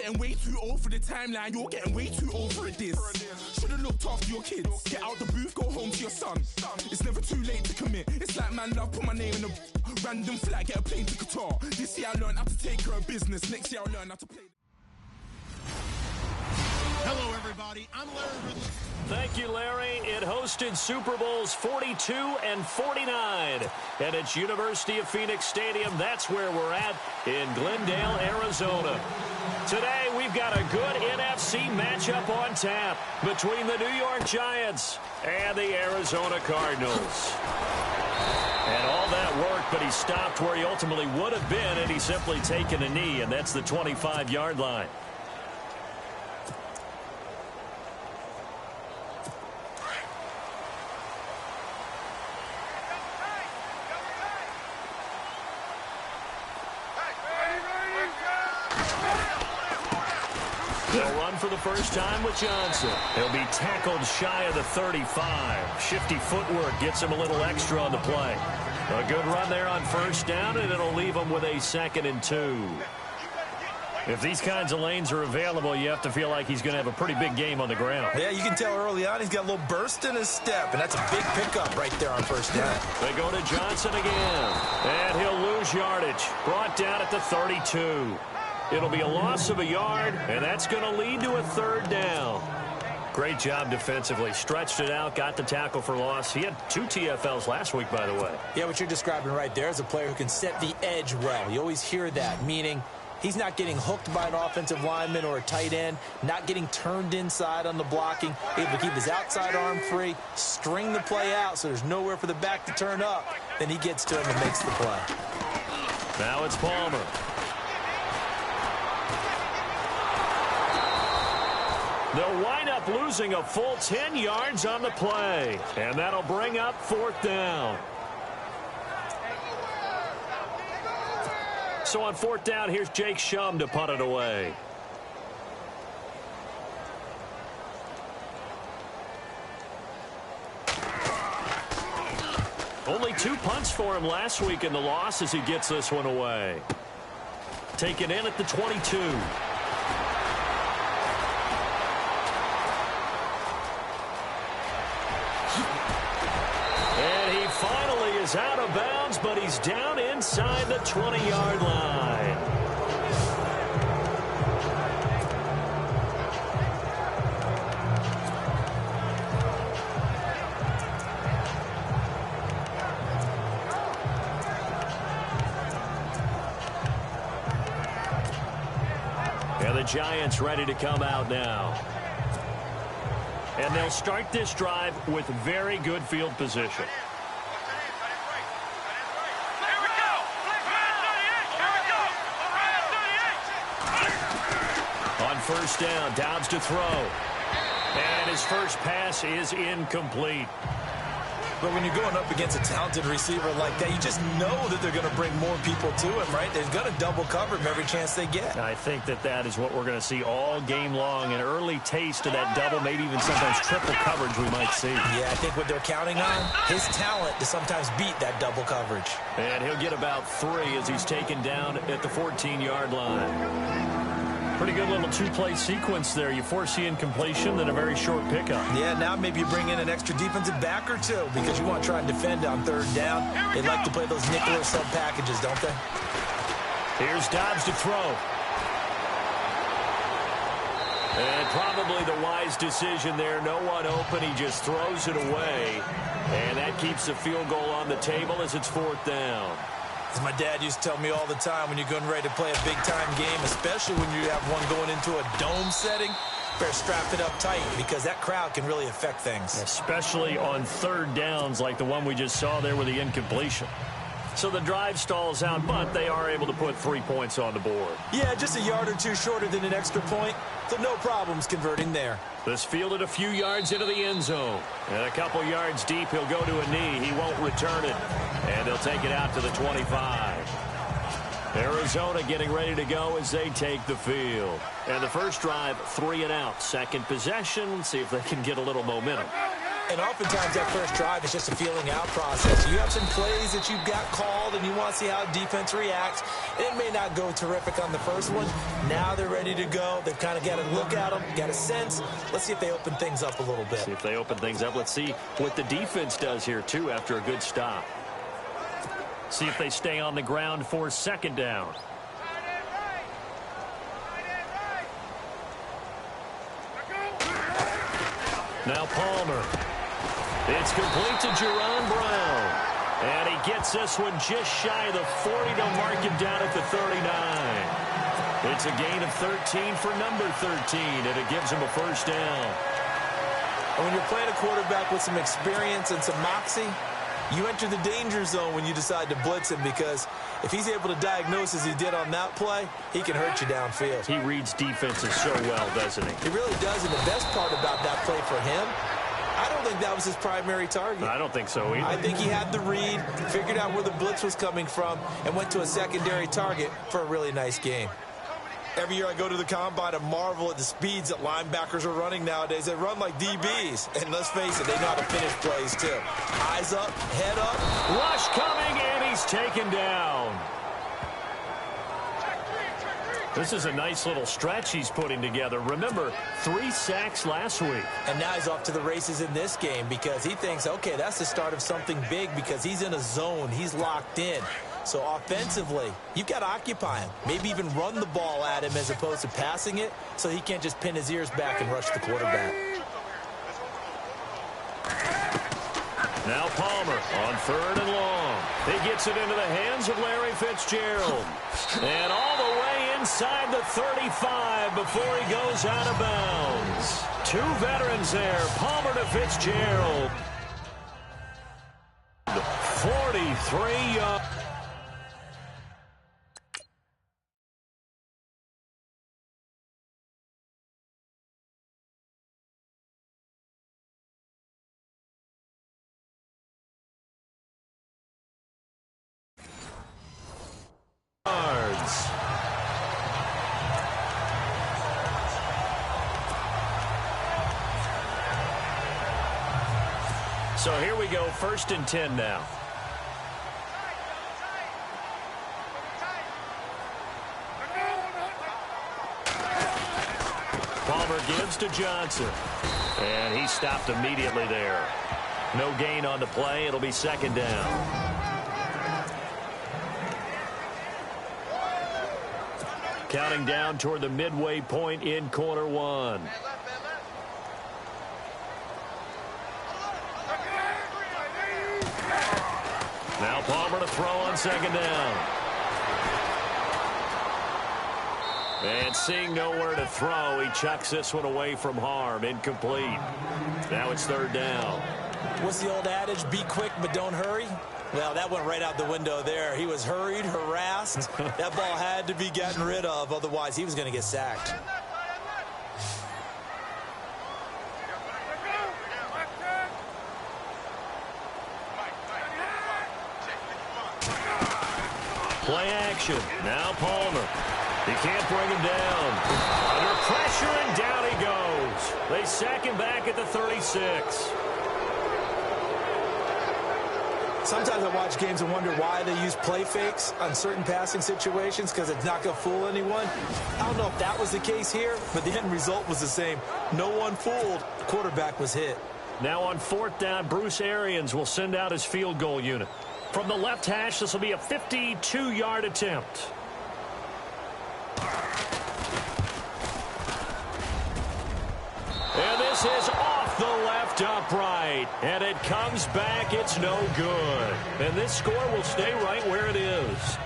getting way too old for the timeline. You're getting way too old for a diss. Should've looked after your kids. Get out the booth, go home to your son. It's never too late to commit. It's like man love, put my name in a random flight, get a plane to Qatar. This year I learned how to take care of business. Next year I'll learn how to play. Hello, everybody. I'm Larry Ridley. Thank you, Larry. It hosted Super Bowls 42 and 49. And it's University of Phoenix Stadium. That's where we're at in Glendale, Arizona. Today, we've got a good NFC matchup on tap between the New York Giants and the Arizona Cardinals. And all that work, but he stopped where he ultimately would have been, and he's simply taken a knee, and that's the 25-yard line. They'll run for the first time with Johnson. He'll be tackled shy of the 35. Shifty footwork gets him a little extra on the play. A good run there on first down, and it'll leave him with a 2nd and 2. If these kinds of lanes are available, you have to feel like he's going to have a pretty big game on the ground. Yeah, you can tell early on he's got a little burst in his step, and that's a big pickup right there on first down. They go to Johnson again, and he'll lose yardage. Brought down at the 32. It'll be a loss of a yard, and that's going to lead to a 3rd down. Great job defensively. Stretched it out, got the tackle for loss. He had 2 TFLs last week, by the way. Yeah, what you're describing right there is a player who can set the edge well. You always hear that, meaning he's not getting hooked by an offensive lineman or a tight end, not getting turned inside on the blocking, able to keep his outside arm free, string the play out so there's nowhere for the back to turn up. Then he gets to him and makes the play. Now it's Palmer. They'll wind up losing a full 10 yards on the play, and that'll bring up 4th down. So on 4th down, here's Jake Shum to punt it away. Only 2 punts for him last week in the loss as he gets this one away. Taken in at the 22. Is out of bounds, but he's down inside the 20-yard line. And the Giants ready to come out now. And they'll start this drive with very good field position. First down, Downs to throw. And his first pass is incomplete. But when you're going up against a talented receiver like that, you just know that they're going to bring more people to him, right? They're going to double cover him every chance they get. I think that is what we're going to see all game long. An early taste of that double, maybe even sometimes triple coverage we might see. Yeah, I think what they're counting on, his talent to sometimes beat that double coverage. And he'll get about 3 as he's taken down at the 14-yard line. Pretty good little 2-play sequence there. You foresee incompletion, then a very short pickup. Yeah, now maybe you bring in an extra defensive back or 2 because you want to try and defend on 3rd down. They like to play those nickel or sub packages, don't they? Here's Dobbs to throw. And probably the wise decision there. No one open. He just throws it away. And that keeps the field goal on the table as it's 4th down. As my dad used to tell me all the time, when you're getting ready to play a big-time game, especially when you have one going into a dome setting, better strap it up tight because that crowd can really affect things. Especially on 3rd downs like the one we just saw there with the incompletion. So the drive stalls out, but they are able to put 3 points on the board. Yeah, just a yard or 2 shorter than an extra point, so no problems converting there. This fielded a few yards into the end zone. And a couple yards deep, he'll go to a knee. He won't return it. And they'll take it out to the 25. Arizona getting ready to go as they take the field. And the first drive, 3 and out. Second possession. Let's see if they can get a little momentum. And oftentimes that first drive is just a feeling out process. You have some plays that you've got called and you want to see how defense reacts. It may not go terrific on the first one. Now they're ready to go. They've kind of got to look at them, got a sense. Let's see if they open things up a little bit. See if they open things up. Let's see what the defense does here, too, after a good stop. See if they stay on the ground for second down. Now Palmer. It's complete to Jerron Brown. And he gets this one just shy of the 40 to mark him down at the 39. It's a gain of 13 for number 13, and it gives him a first down. And when you're playing a quarterback with some experience and some moxie, you enter the danger zone when you decide to blitz him, because if he's able to diagnose as he did on that play, he can hurt you downfield. He reads defenses so well, doesn't he? He really does, and the best part about that play for him, I don't think that was his primary target. I don't think so either. I think he had the read, figured out where the blitz was coming from, and went to a secondary target for a really nice game. Every year I go to the combine and marvel at the speeds that linebackers are running nowadays. They run like DBs. And let's face it, they know how to finish plays too. Eyes up, head up. Rush coming, and he's taken down. This is a nice little stretch he's putting together. Remember, 3 sacks last week. And now he's off to the races in this game because he thinks, okay, that's the start of something big because he's in a zone. He's locked in. So offensively, you've got to occupy him. Maybe even run the ball at him as opposed to passing it so he can't just pin his ears back and rush the quarterback. Now Palmer on 3rd and long. He gets it into the hands of Larry Fitzgerald. And all the way inside the 35 before he goes out of bounds. 2 veterans there, Palmer to Fitzgerald. 43 yards. So here we go, 1st and 10 now. Palmer gives to Johnson. And he stopped immediately there. No gain on the play. It'll be 2nd down. Counting down toward the midway point in quarter 1. Now Palmer to throw on 2nd down. And seeing nowhere to throw, he chucks this one away from harm. Incomplete. Now it's 3rd down. What's the old adage? Be quick, but don't hurry. Well, that went right out the window there. He was hurried, harassed. That ball had to be gotten rid of. Otherwise, he was going to get sacked. Play action. Now Palmer. He can't bring him down. Under pressure, and down he goes. They sack him back at the 36. Sometimes I watch games and wonder why they use play fakes on certain passing situations because it's not going to fool anyone. I don't know if that was the case here, but the end result was the same. No one fooled. The quarterback was hit. Now on 4th down, Bruce Arians will send out his field goal unit. From the left hash, this will be a 52-yard attempt. And this is off the left upright. And it comes back. It's no good. And this score will stay right where it is.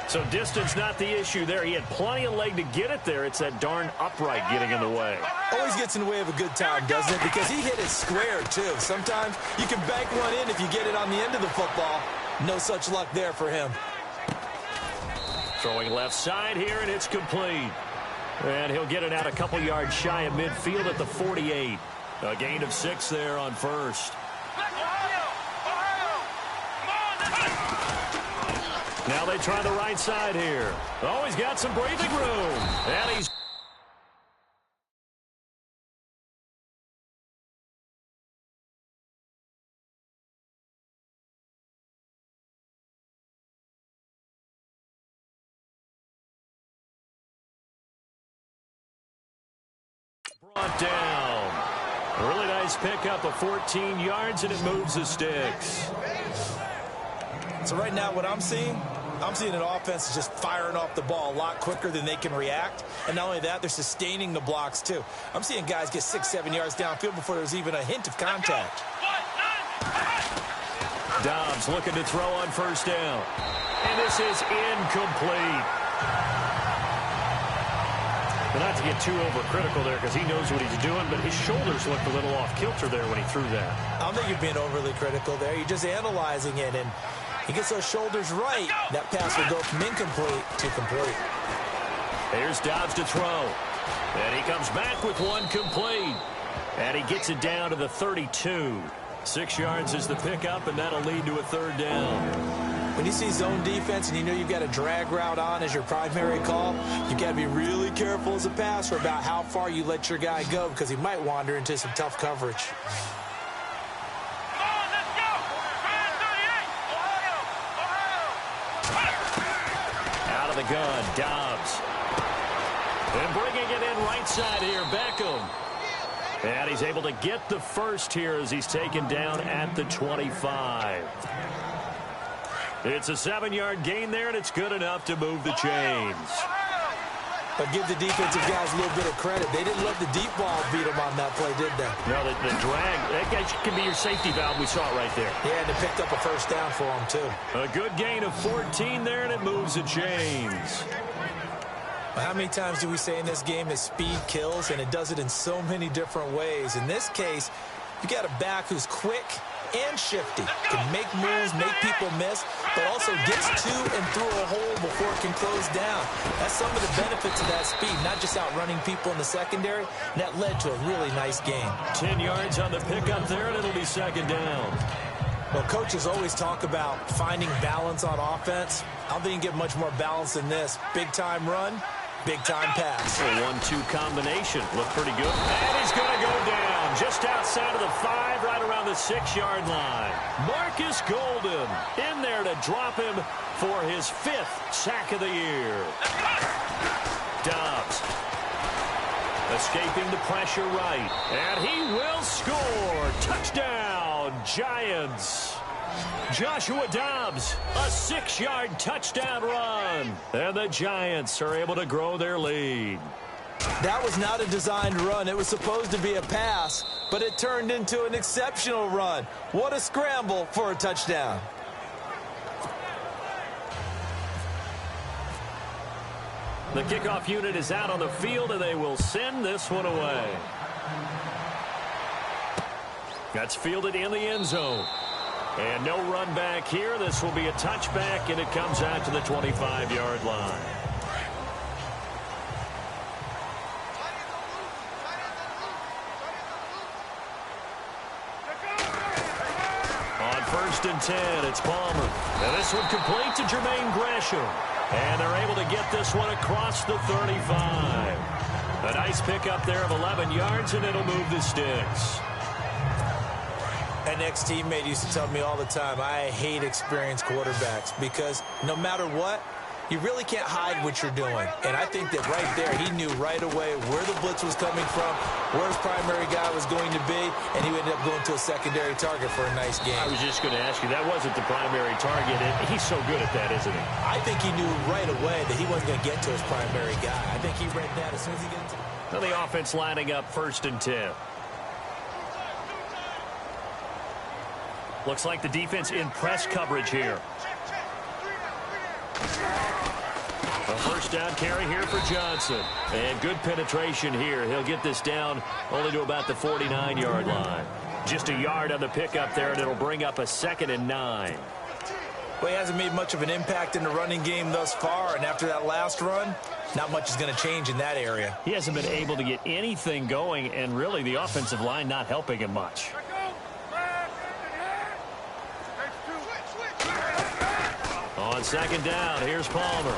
So distance not the issue there. He had plenty of leg to get it there. It's that darn upright getting in the way. Always gets in the way of a good time, doesn't it? Because he hit it square, too. Sometimes you can bank one in if you get it on the end of the football. No such luck there for him. Throwing left side here, and it's complete. And he'll get it out a couple yards shy of midfield at the 48. A gain of 6 there on 1st. Now they try the right side here. Oh, he's got some breathing room. And he's Brought down. A really nice pickup of 14 yards, and it moves the sticks. So right now what I'm seeing an offense is just firing off the ball a lot quicker than they can react. And not only that, they're sustaining the blocks too. I'm seeing guys get 6-7 yards downfield before there's even a hint of contact. Dobbs looking to throw on first down. And this is incomplete. But not to get too overcritical there because he knows what he's doing, but his shoulders looked a little off kilter there when he threw that. I don't think you're being overly critical there. You're just analyzing it, and he gets those shoulders right. That pass will go from incomplete to complete. Here's Dobbs to throw. And he comes back with one complete. And he gets it down to the 32. 6 yards is the pickup, and that'll lead to a third down. When you see zone defense and you know you've got a drag route on as your primary call, you've got to be really careful as a passer about how far you let your guy go because he might wander into some tough coverage. Out of the gun, Dobbs. And bringing it in right side here, Beckham. And he's able to get the first here as he's taken down at the 25. It's a 7-yard gain there, and it's good enough to move the chains. But give the defensive guys a little bit of credit. They didn't let the deep ball beat them on that play, did they? No, the drag, that guy can be your safety valve. We saw it right there. Yeah, and they picked up a first down for them, too. A good gain of 14 there, and it moves the chains. Well, how many times do we say in this game that speed kills, and it does it in so many different ways? In this case, you got a back who's quick and shifty, can make moves, make people miss, but also gets to and through a hole before it can close down. That's some of the benefits of that speed, not just outrunning people in the secondary, and that led to a really nice game. 10 yards on the pickup there, and it'll be second down. Well, coaches always talk about finding balance on offense. I don't think you can get much more balance than this. Big-time run, big-time pass. A 1-2 combination. Looked pretty good. And he's going to go down just outside of the 5, right around the 6-yard line. Marcus Golden in there to drop him for his 5th sack of the year. Dobbs escaping the pressure right. And he will score. Touchdown, Giants. Joshua Dobbs, a 6-yard touchdown run. And the Giants are able to grow their lead. That was not a designed run. It was supposed to be a pass, but it turned into an exceptional run. What a scramble for a touchdown. The kickoff unit is out on the field, and they will send this one away. That's fielded in the end zone. And no run back here. This will be a touchback, and it comes out to the 25-yard line. On 1st and 10, it's Palmer. And this one complete to Jermaine Gresham. And they're able to get this one across the 35. A nice pickup there of 11 yards, and it'll move the sticks. An ex-teammate used to tell me all the time, I hate experienced quarterbacks because no matter what, you really can't hide what you're doing. And I think that right there, he knew right away where the blitz was coming from, where his primary guy was going to be, and he ended up going to a secondary target for a nice game. I was just going to ask you, that wasn't the primary target, and he's so good at that, isn't he? I think he knew right away that he wasn't going to get to his primary guy. I think he read that as soon as he gets to well, the offense lining up 1st and 10. Looks like the defense in press coverage here. A first down carry here for Johnson. And good penetration here. He'll get this down only to about the 49-yard line. Just a yard on the pickup there, and it'll bring up a 2nd and 9. Well, he hasn't made much of an impact in the running game thus far, and after that last run, not much is going to change in that area. He hasn't been able to get anything going, and really the offensive line not helping him much. On 2nd down, here's Palmer.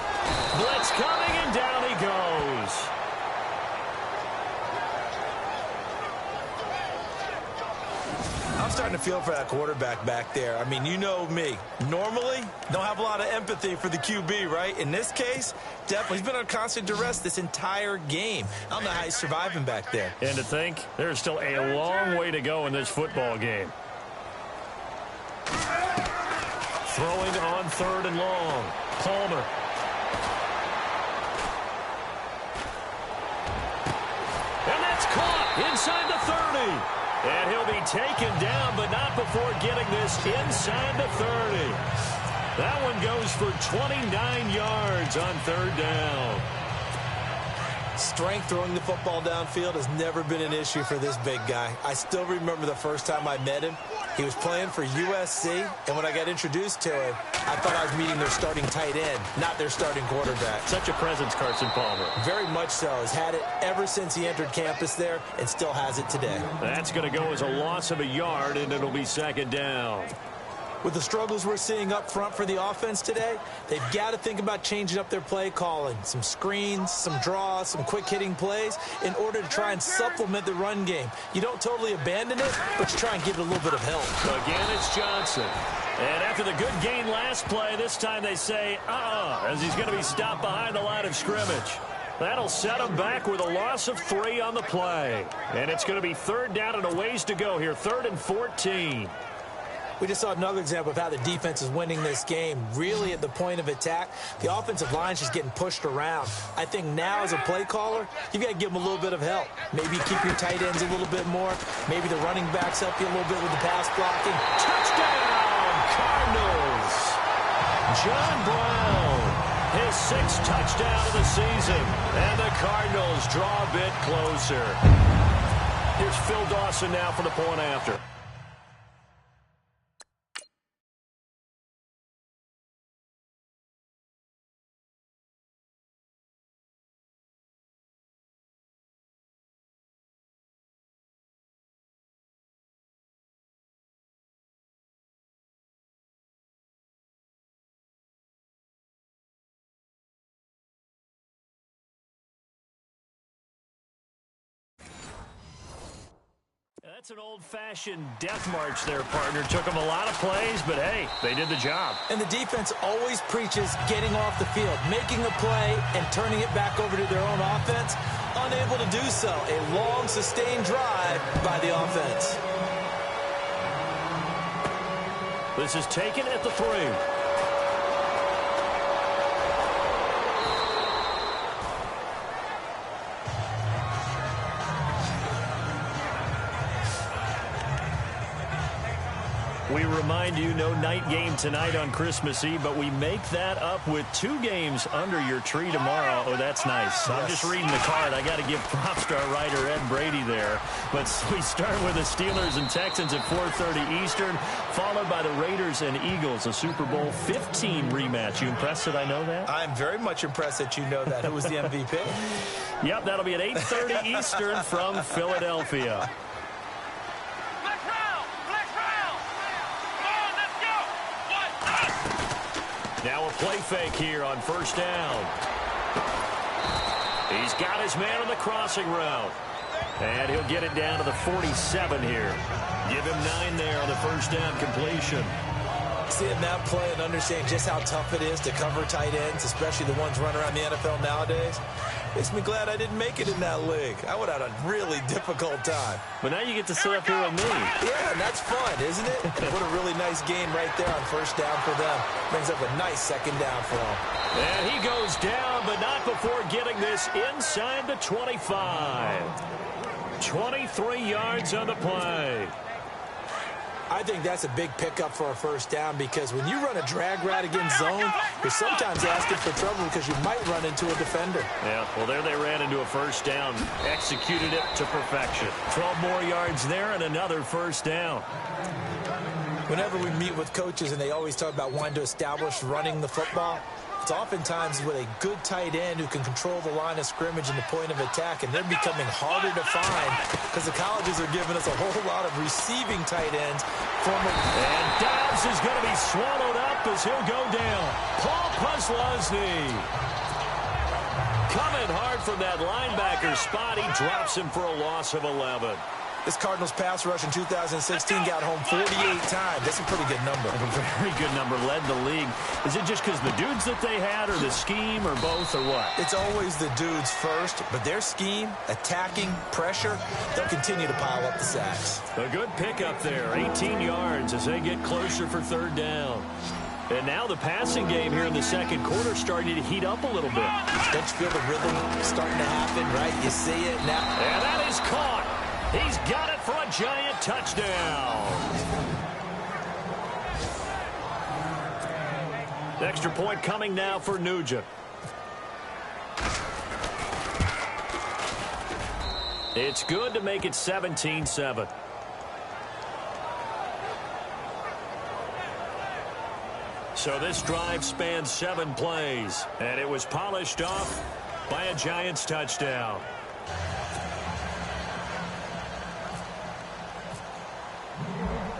Blitz coming, and down he goes. I'm starting to feel for that quarterback back there. I mean, you know me. Normally, don't have a lot of empathy for the QB, right? In this case, definitely. He's been on constant duress this entire game. I don't know how he's surviving back there. And to think, there's still a long way to go in this football game. Throwing on 3rd and long. Palmer. And that's caught inside the 30. And he'll be taken down, but not before getting this inside the 30. That one goes for 29 yards on 3rd down. Strength throwing the football downfield has never been an issue for this big guy. I still remember the first time I met him. He was playing for USC, and when I got introduced to him, I thought I was meeting their starting tight end, not their starting quarterback. Such a presence, Carson Palmer. Very much so. Has had it ever since he entered campus there and still has it today. That's going to go as a loss of a yard, and it'll be 2nd down. With the struggles we're seeing up front for the offense today, they've got to think about changing up their play calling. Some screens, some draws, some quick-hitting plays in order to try and supplement the run game. You don't totally abandon it, but you try and give it a little bit of help. Again, it's Johnson. And after the good gain last play, this time they say, as he's going to be stopped behind the line of scrimmage. That'll set him back with a loss of 3 on the play. And it's going to be 3rd down and a ways to go here, 3rd and 14. We just saw another example of how the defense is winning this game. Really at the point of attack, the offensive line's just getting pushed around. I think now as a play caller, you've got to give them a little bit of help. Maybe keep your tight ends a little bit more. Maybe the running backs help you a little bit with the pass blocking. Touchdown, Cardinals! John Brown, his 6th touchdown of the season. And the Cardinals draw a bit closer. Here's Phil Dawson now for the point after. That's an old-fashioned death march there, partner. Took them a lot of plays, but hey, they did the job. And the defense always preaches getting off the field, making a play and turning it back over to their own offense. Unable to do so. A long, sustained drive by the offense. This is taken at the 3. We remind you, no night game tonight on Christmas Eve, but we make that up with 2 games under your tree tomorrow. Oh, that's nice. Yes. I'm just reading the card. I got to give props to our writer, Ed Brady, there. But we start with the Steelers and Texans at 4:30 Eastern, followed by the Raiders and Eagles, a Super Bowl 15 rematch. You impressed that I know that? I'm very much impressed that you know that. Who was the MVP? Yep, that'll be at 8:30 Eastern from Philadelphia. Now a play fake here on 1st down. He's got his man on the crossing route. And he'll get it down to the 47 here. Give him 9 there on the 1st down completion. Seeing that play and understanding just how tough it is to cover tight ends, especially the ones running around the NFL nowadays, makes me glad I didn't make it in that league. I would have had a really difficult time. But now you get to sit up here with me. Yeah, and that's fun, isn't it? What a really nice game right there on 1st down for them. Brings up a nice 2nd down for them. And he goes down, but not before getting this inside the 25. 23 yards on the play. I think that's a big pickup for a 1st down because when you run a drag route against zone, you're sometimes asking for trouble because you might run into a defender. Yeah, well, there they ran into a 1st down. Executed it to perfection. 12 more yards there and another 1st down. Whenever we meet with coaches and they always talk about wanting to establish running the football, it's oftentimes with a good tight end who can control the line of scrimmage and the point of attack, and they're becoming harder to find because the colleges are giving us a whole lot of receiving tight ends. And Dobbs is going to be swallowed up as he'll go down. Paul Posluszny coming hard from that linebacker spot. He drops him for a loss of 11. This Cardinals pass rush in 2016 got home 48 times. That's a pretty good number. A very good number, led the league. Is it just because the dudes that they had, or the scheme, or both, or what? It's always the dudes first, but their scheme, attacking, pressure, they'll continue to pile up the sacks. A good pickup there, 18 yards as they get closer for third down. And now the passing game here in the second quarter starting to heat up a little bit. Don't you feel the rhythm starting to happen, right? You see it now. And that is caught. He's got it for a giant touchdown. Extra point coming now for Nugent. It's good to make it 17-7. So this drive spans 7 plays, and it was polished off by a Giants touchdown.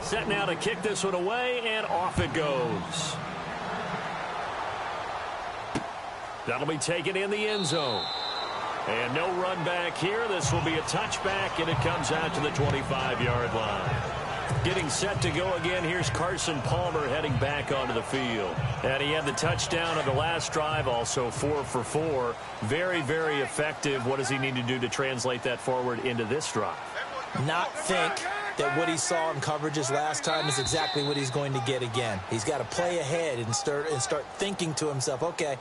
Set now to kick this one away, and off it goes. That'll be taken in the end zone. And no run back here. This will be a touchback, and it comes out to the 25-yard line. Getting set to go again. Here's Carson Palmer heading back onto the field. And he had the touchdown on the last drive, also 4 for 4. Very, very effective. What does he need to do to translate that forward into this drive? Not think that what he saw in coverages last time is exactly what he's going to get again. He's got to play ahead and start thinking to himself, okay,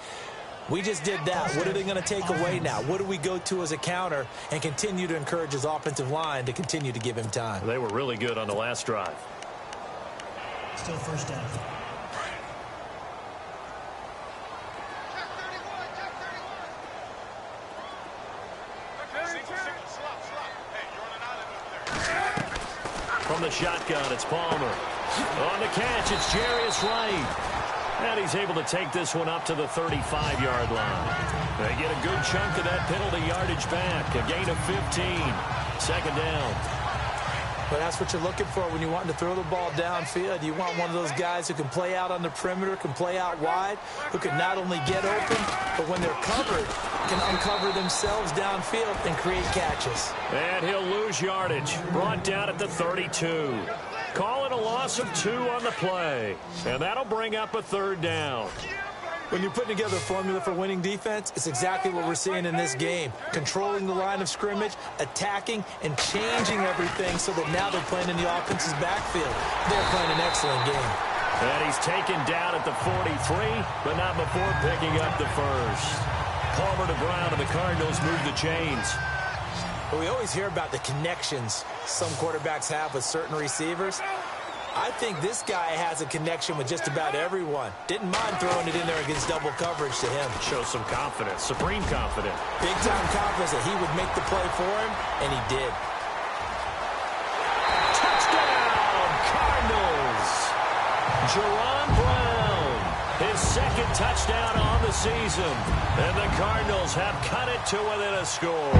we just did that. What are they going to take away now? What do we go to as a counter? And continue to encourage his offensive line to continue to give him time. They were really good on the last drive. Still first down. From the shotgun, it's Palmer. On the catch, it's Jarius Wright. And he's able to take this one up to the 35-yard line. They get a good chunk of that penalty yardage back. A gain of 15. Second down. But that's what you're looking for when you want to throw the ball downfield. You want one of those guys who can play out on the perimeter, can play out wide, who can not only get open, but when they're covered, can uncover themselves downfield and create catches. And he'll lose yardage. Brought down at the 32. Call it a loss of 2 on the play. And that'll bring up a third down. When you're putting together a formula for winning defense, it's exactly what we're seeing in this game. Controlling the line of scrimmage, attacking, and changing everything so that now they're playing in the offense's backfield. They're playing an excellent game. And he's taken down at the 43, but not before picking up the first. Palmer to Brown, and the Cardinals move the chains. But we always hear about the connections some quarterbacks have with certain receivers. I think this guy has a connection with just about everyone. Didn't mind throwing it in there against double coverage to him. Shows some confidence, supreme confidence. Big-time confidence that he would make the play for him, and he did. Touchdown, Cardinals! Jerron Brown, his second touchdown on the season. And the Cardinals have cut it to within a score.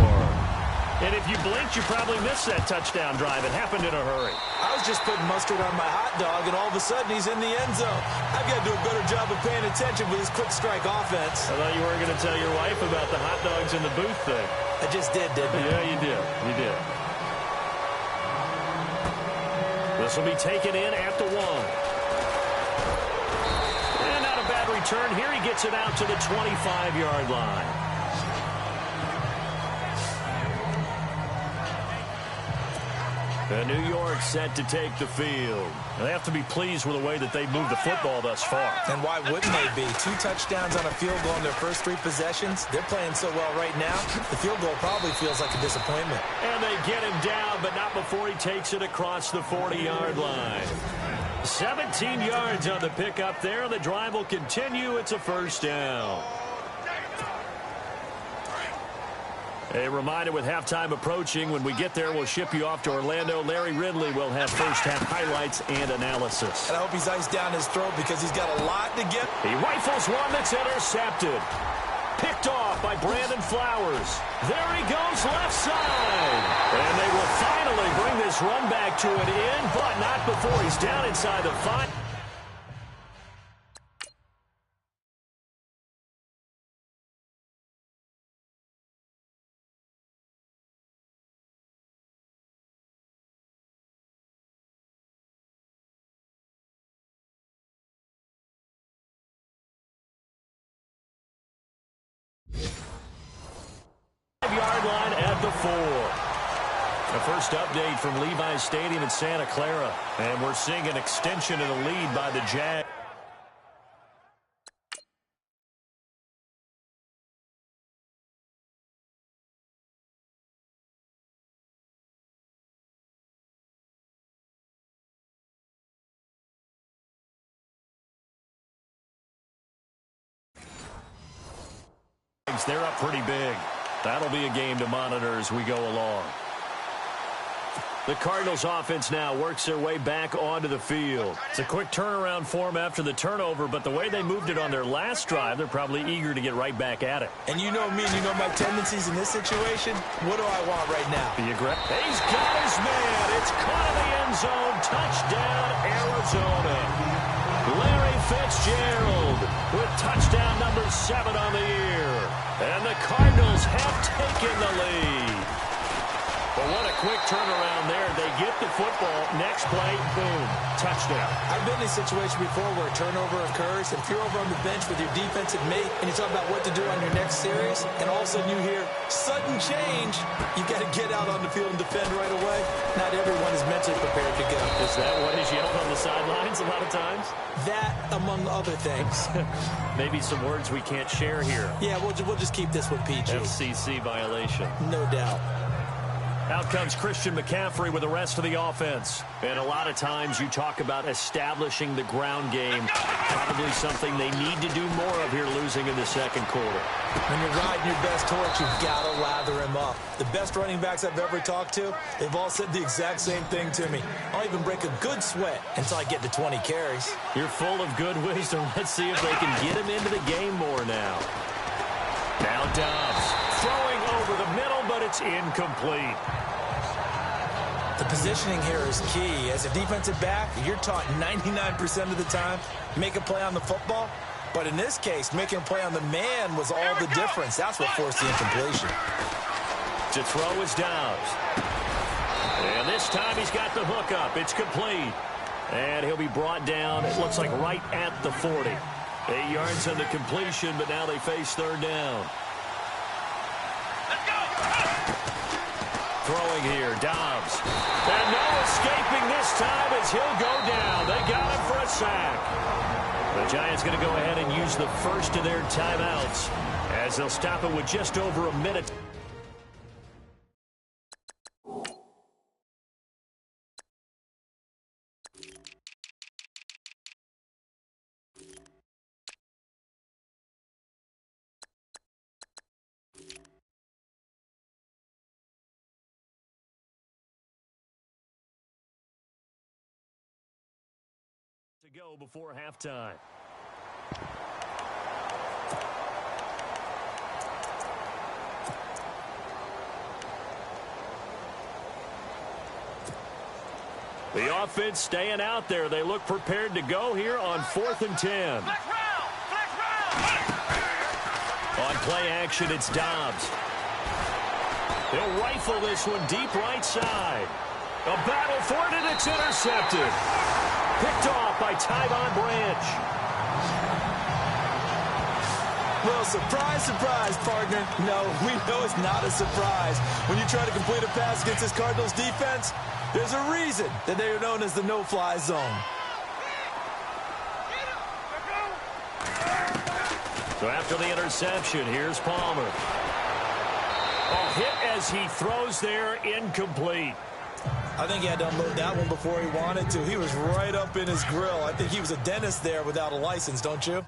And if you blinked, you probably missed that touchdown drive. It happened in a hurry. I was just putting mustard on my hot dog, and all of a sudden he's in the end zone. I've got to do a better job of paying attention with this quick strike offense. I thought you were going to tell your wife about the hot dogs in the booth thing. I just did, didn't I? Yeah, you did. You did. This will be taken in at the 1. And not a bad return. Here he gets it out to the 25-yard line. And New York set to take the field. And they have to be pleased with the way that they moved the football thus far. And why wouldn't they be? 2 touchdowns on a field goal in their first 3 possessions. They're playing so well right now, the field goal probably feels like a disappointment. And they get him down, but not before he takes it across the 40-yard line. 17 yards on the pickup there. The drive will continue. It's a first down. A reminder, with halftime approaching, when we get there, we'll ship you off to Orlando. Larry Ridley will have first-half highlights and analysis. And I hope he's iced down his throat because he's got a lot to get. He rifles one that's intercepted. Picked off by Brandon Flowers. There he goes, left side. And they will finally bring this run back to an end, but not before he's down inside the 5. The first update from Levi's Stadium in Santa Clara. And we're seeing an extension of the lead by the Jags. They're up pretty big. That'll be a game to monitor as we go along. The Cardinals offense now works their way back onto the field. It's a quick turnaround for them after the turnover, but the way they moved it on their last drive, they're probably eager to get right back at it. And you know me, and you know my tendencies in this situation. What do I want right now? Be aggressive. He's got his man. It's caught in the end zone. Touchdown, Arizona. Larry Fitzgerald with touchdown number 7 on the year. And the Cardinals have taken the lead. But what a quick turnaround there. They get the football. Next play, boom, touchdown. I've been in a situation before where a turnover occurs. If you're over on the bench with your defensive mate and you talk about what to do on your next series, and all of a sudden you hear sudden change, you got to get out on the field and defend right away. Not everyone is mentally prepared to go. Is that what is yelled on the sidelines a lot of times? That, among other things. Maybe some words we can't share here. Yeah, we'll just keep this one PG. FCC violation. No doubt. Out comes Christian McCaffrey with the rest of the offense. And a lot of times you talk about establishing the ground game. Probably something they need to do more of here losing in the second quarter. When you're riding your best horse, you've got to lather him up. The best running backs I've ever talked to, they've all said the exact same thing to me. I'll even break a good sweat until I get to 20 carries. You're full of good wisdom. Let's see if they can get him into the game more now. Now Dobbs throwing over the middle, but it's incomplete. The positioning here is key. As a defensive back, you're taught 99% of the time, make a play on the football. But in this case, making a play on the man was all the difference. That's what forced the incompletion. To throw is Dobbs. And this time he's got the hook up. It's complete. And he'll be brought down, it looks like right at the 40. 8 yards on the completion, but now they face third down. Throwing here, Dobbs. And no escaping this time as he'll go down. They got him for a sack. The Giants going to go ahead and use the first of their timeouts as they'll stop it with just over a minute. To go before halftime. The offense staying out there. They look prepared to go here on 4th and 10. On play action, it's Dobbs. He'll rifle this one deep right side. A battle for it, and it's intercepted. Picked off by Tyvon Branch. Well, surprise, surprise, partner. No, we know it's not a surprise. When you try to complete a pass against this Cardinals defense, there's a reason that they are known as the no-fly zone. So after the interception, here's Palmer. A hit as he throws there, incomplete. I think he had to unload that one before he wanted to. He was right up in his grill. I think he was a dentist there without a license, don't you?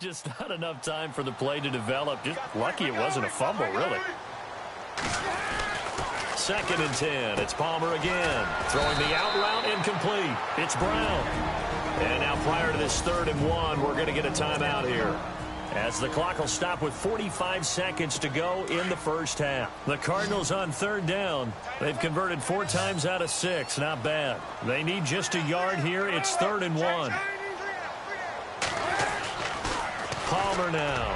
Just not enough time for the play to develop. Just lucky it wasn't a fumble, really. 2nd and 10. It's Palmer again. Throwing the out route incomplete. It's Brown. And now prior to this 3rd and 1, we're going to get a timeout here, as the clock will stop with 45 seconds to go in the first half. The Cardinals on 3rd down. They've converted 4 times out of 6. Not bad. They need just a yard here. It's 3rd and 1. Palmer now.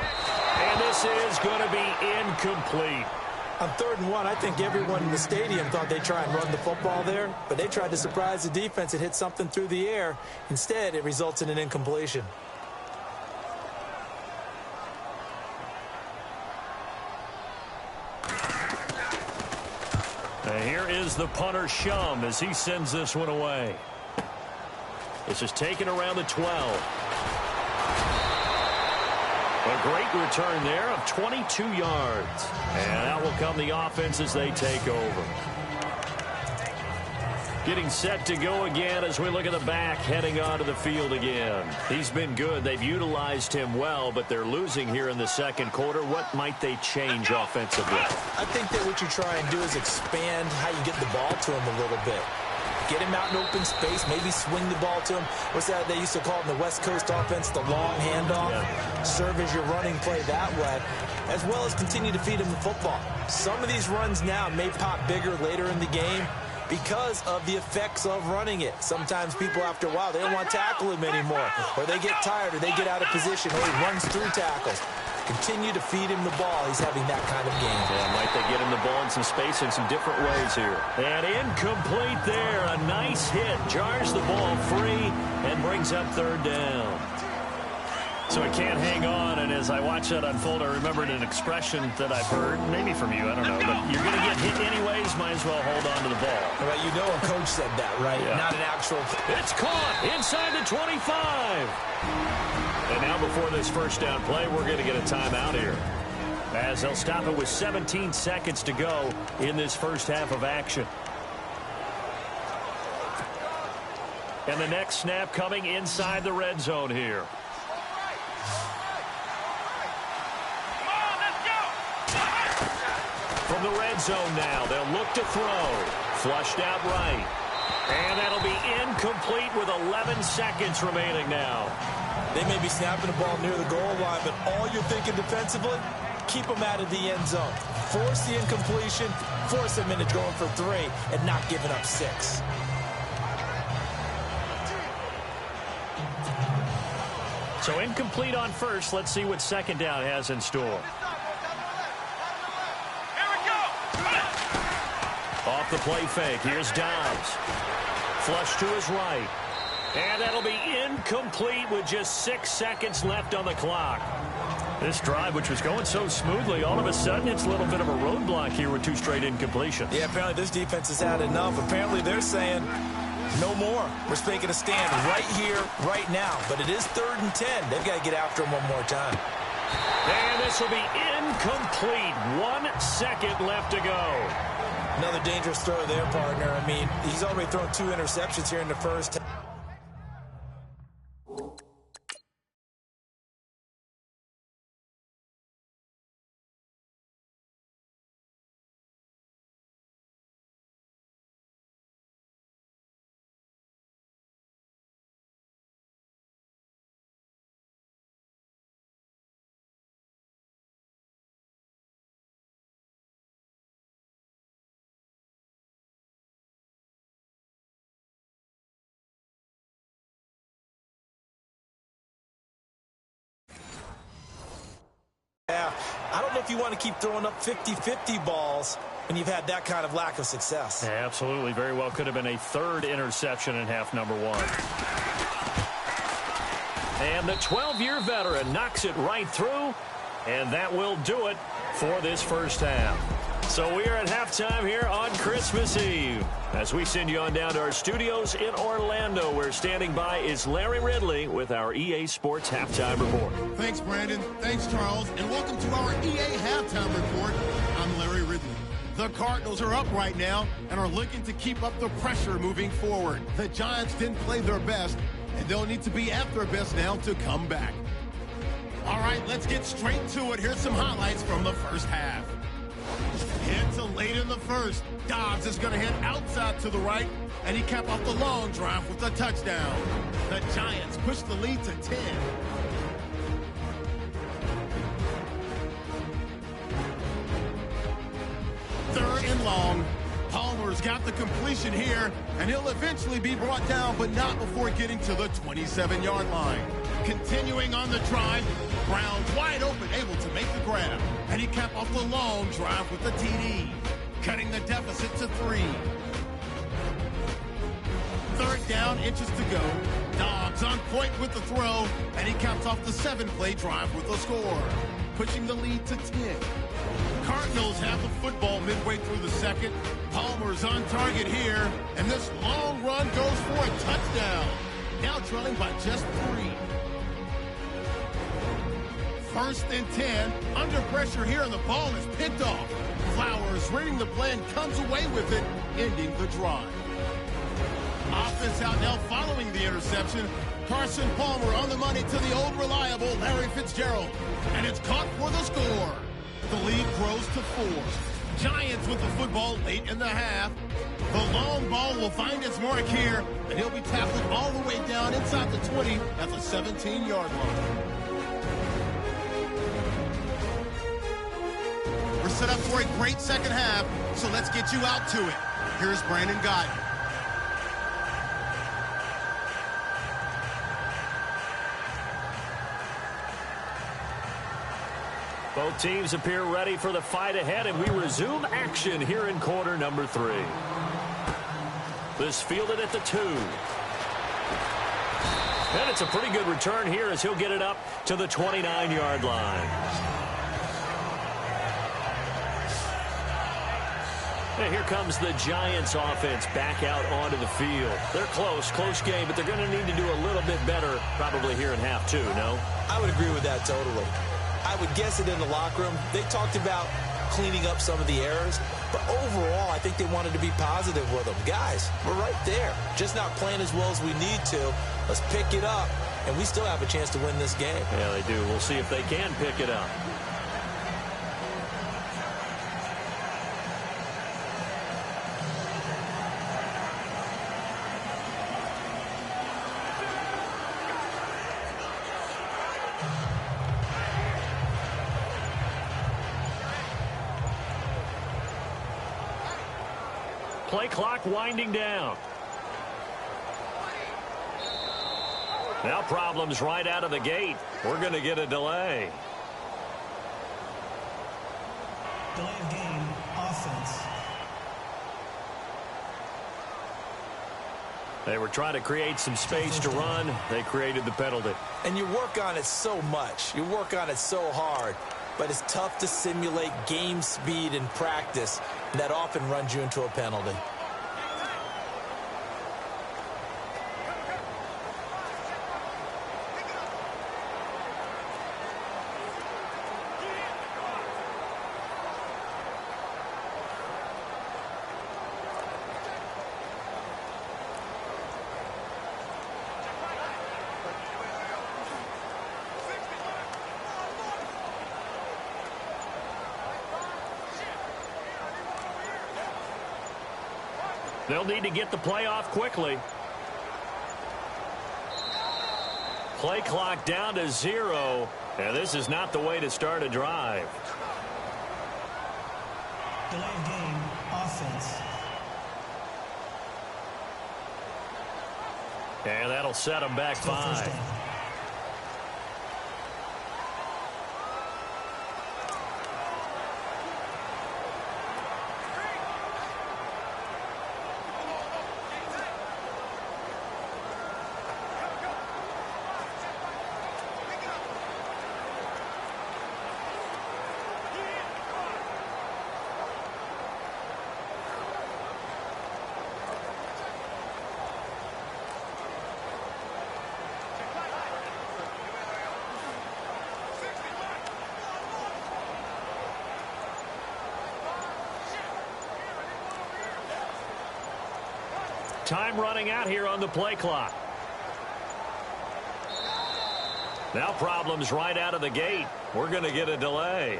And this is going to be incomplete. On 3rd and 1, I think everyone in the stadium thought they'd try and run the football there, but they tried to surprise the defense and hit something through the air. Instead, it results in an incompletion. Here is the punter, Shum, as he sends this one away. This is taken around the 12. A great return there of 22 yards. And out will come the offense as they take over. Getting set to go again as we look at the back heading onto the field again. He's been good. They've utilized him well, but they're losing here in the 2nd quarter. What might they change offensively? I think that what you try and do is expand how you get the ball to him a little bit. Get him out in open space, maybe swing the ball to him. What's that they used to call it in the West Coast offense, the long handoff? Yeah. Serve as your running play that way, as well as continue to feed him the football. Some of these runs now may pop bigger later in the game because of the effects of running it. Sometimes people, after a while, they don't want to tackle him anymore, or they get tired, or they get out of position, or he runs through tackles. Continue to feed him the ball. He's having that kind of game. Yeah, might they get him the ball in some space in some different ways here. And incomplete there. A nice hit. Jars the ball free and brings up 3rd down. So he can't hang on. And as I watch that unfold, I remembered an expression that I've heard, maybe from you, I don't know. But you're going to get hit anyways, might as well hold on to the ball. Well, you know a coach said that, right? Yeah. Not an actual. It's caught inside the 25. And now before this first down play, we're going to get a timeout here, as they'll stop it with 17 seconds to go in this first half of action. And the next snap coming inside the red zone here. From the red zone now, they'll look to throw. Flushed out right. And that'll be incomplete with 11 seconds remaining now. They may be snapping the ball near the goal line, but all you're thinking defensively, keep them out of the end zone. Force the incompletion, force them into going for 3, and not giving up 6. So incomplete on first. Let's see what 2nd down has in store. Off the play fake. Here's Downs. Flush to his right. And that'll be incomplete with just 6 seconds left on the clock. This drive, which was going so smoothly, all of a sudden it's a little bit of a roadblock here with 2 straight incompletions. Yeah, apparently this defense has had enough. Apparently they're saying no more. We're making a stand right here, right now. But it is 3rd and 10. They've got to get after him one more time. And this will be incomplete. 1 second left to go. Another dangerous throw there, partner. I mean, he's already thrown 2 interceptions here in the first. Yeah, I don't know if you want to keep throwing up 50-50 balls when you've had that kind of lack of success. Yeah, absolutely. Very well could have been a 3rd interception in half number 1. And the 12-year veteran knocks it right through, and that will do it for this first half. So we are at halftime here on Christmas Eve, as we send you on down to our studios in Orlando, where standing by is Larry Ridley with our EA Sports Halftime Report. Thanks, Brandon. Thanks, Charles. And welcome to our EA Halftime Report. I'm Larry Ridley. The Cardinals are up right now and are looking to keep up the pressure moving forward. The Giants didn't play their best, and they'll need to be at their best now to come back. All right, let's get straight to it. Here's some highlights from the first half. Into late in the first. Dobbs is going to hit outside to the right, and he capped off the long drive with a touchdown. The Giants push the lead to 10. Third and long. Palmer's got the completion here, and he'll eventually be brought down, but not before getting to the 27-yard line. Continuing on the drive, Brown's wide open, able to make the grab, and he capped off the long drive with the TD, cutting the deficit to 3. Third down, inches to go. Dobbs on point with the throw, and he caps off the 7-play drive with a score, pushing the lead to 10. Cardinals have the football midway through the second. Palmer's on target here, and this long run goes for a touchdown. Now trailing by just 3. First and 10, under pressure here, and the ball is picked off. Flowers reading the play and comes away with it, ending the drive. Offense out now following the interception. Carson Palmer on the money to the old reliable Larry Fitzgerald, and it's caught for the score. The lead grows to 4. Giants with the football late in the half. The long ball will find its mark here, and he'll be tackled all the way down inside the 20 at the 17-yard line. We're set up for a great second half, so let's get you out to it. Here's Brandon Guyton. Both teams appear ready for the fight ahead, and we resume action here in quarter number 3. This fielded at the 2. And it's a pretty good return here as he'll get it up to the 29-yard line. And here comes the Giants offense back out onto the field. They're close game, but they're going to need to do a little bit better probably here in half 2, no? I would agree with that totally. I would guess it in the locker room. They talked about cleaning up some of the errors, but overall, I think they wanted to be positive with them. Guys, we're right there. Just not playing as well as we need to. Let's pick it up, and we still have a chance to win this game. Yeah, they do. We'll see if they can pick it up. Play clock winding down. Now problems right out of the gate. We're going to get a delay. Delay of game, offense. They were trying to create some space to run. They created the penalty. And you work on it so much. You work on it so hard. But it's tough to simulate game speed in practice. That often runs you into a penalty. They'll need to get the play off quickly. Play clock down to 0, and this is not the way to start a drive. Delay of game, offense. And that'll set them back 5. Time running out here on the play clock. Now problems right out of the gate. We're going to get a delay.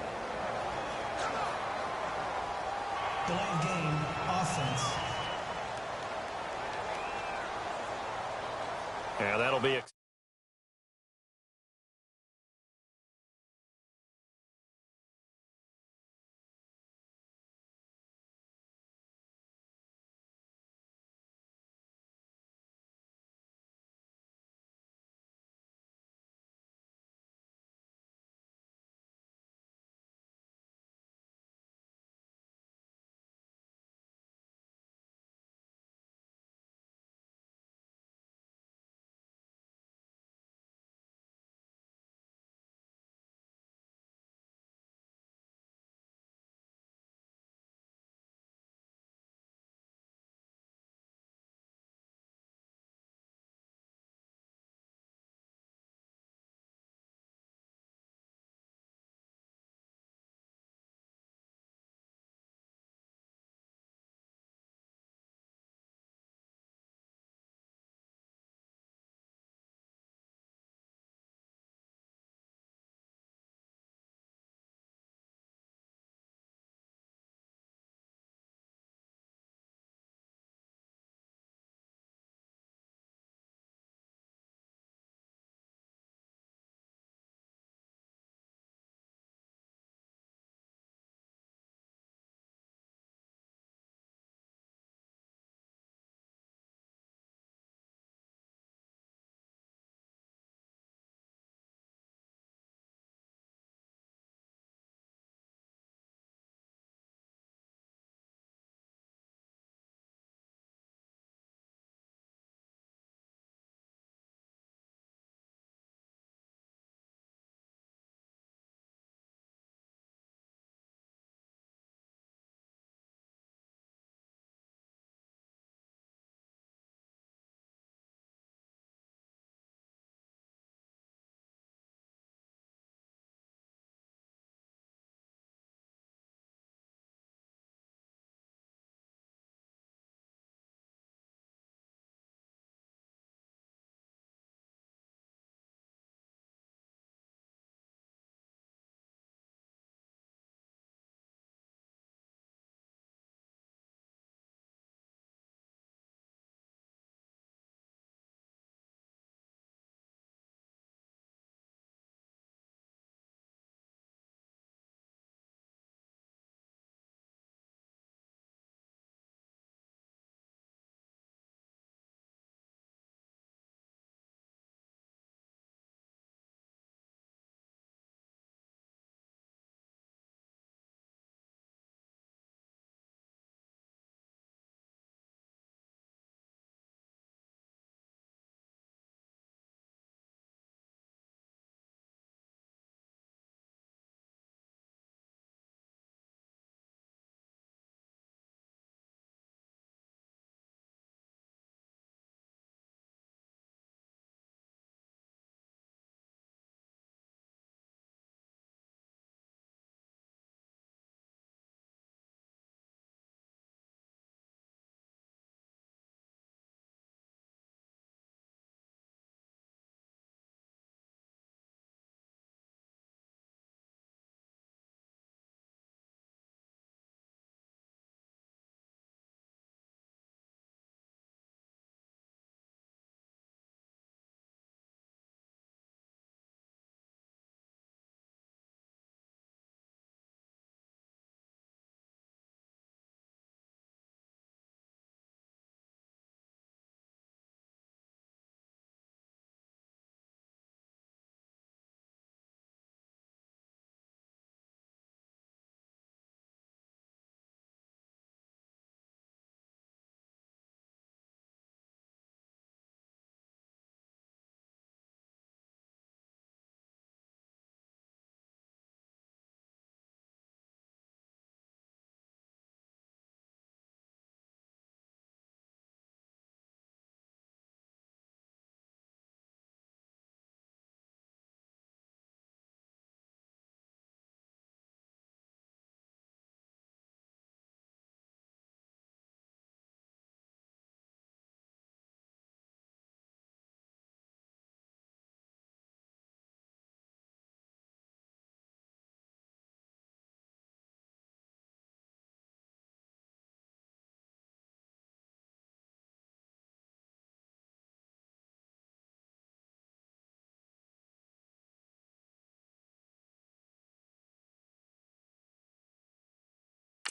Delay of game, offense. Yeah, that'll be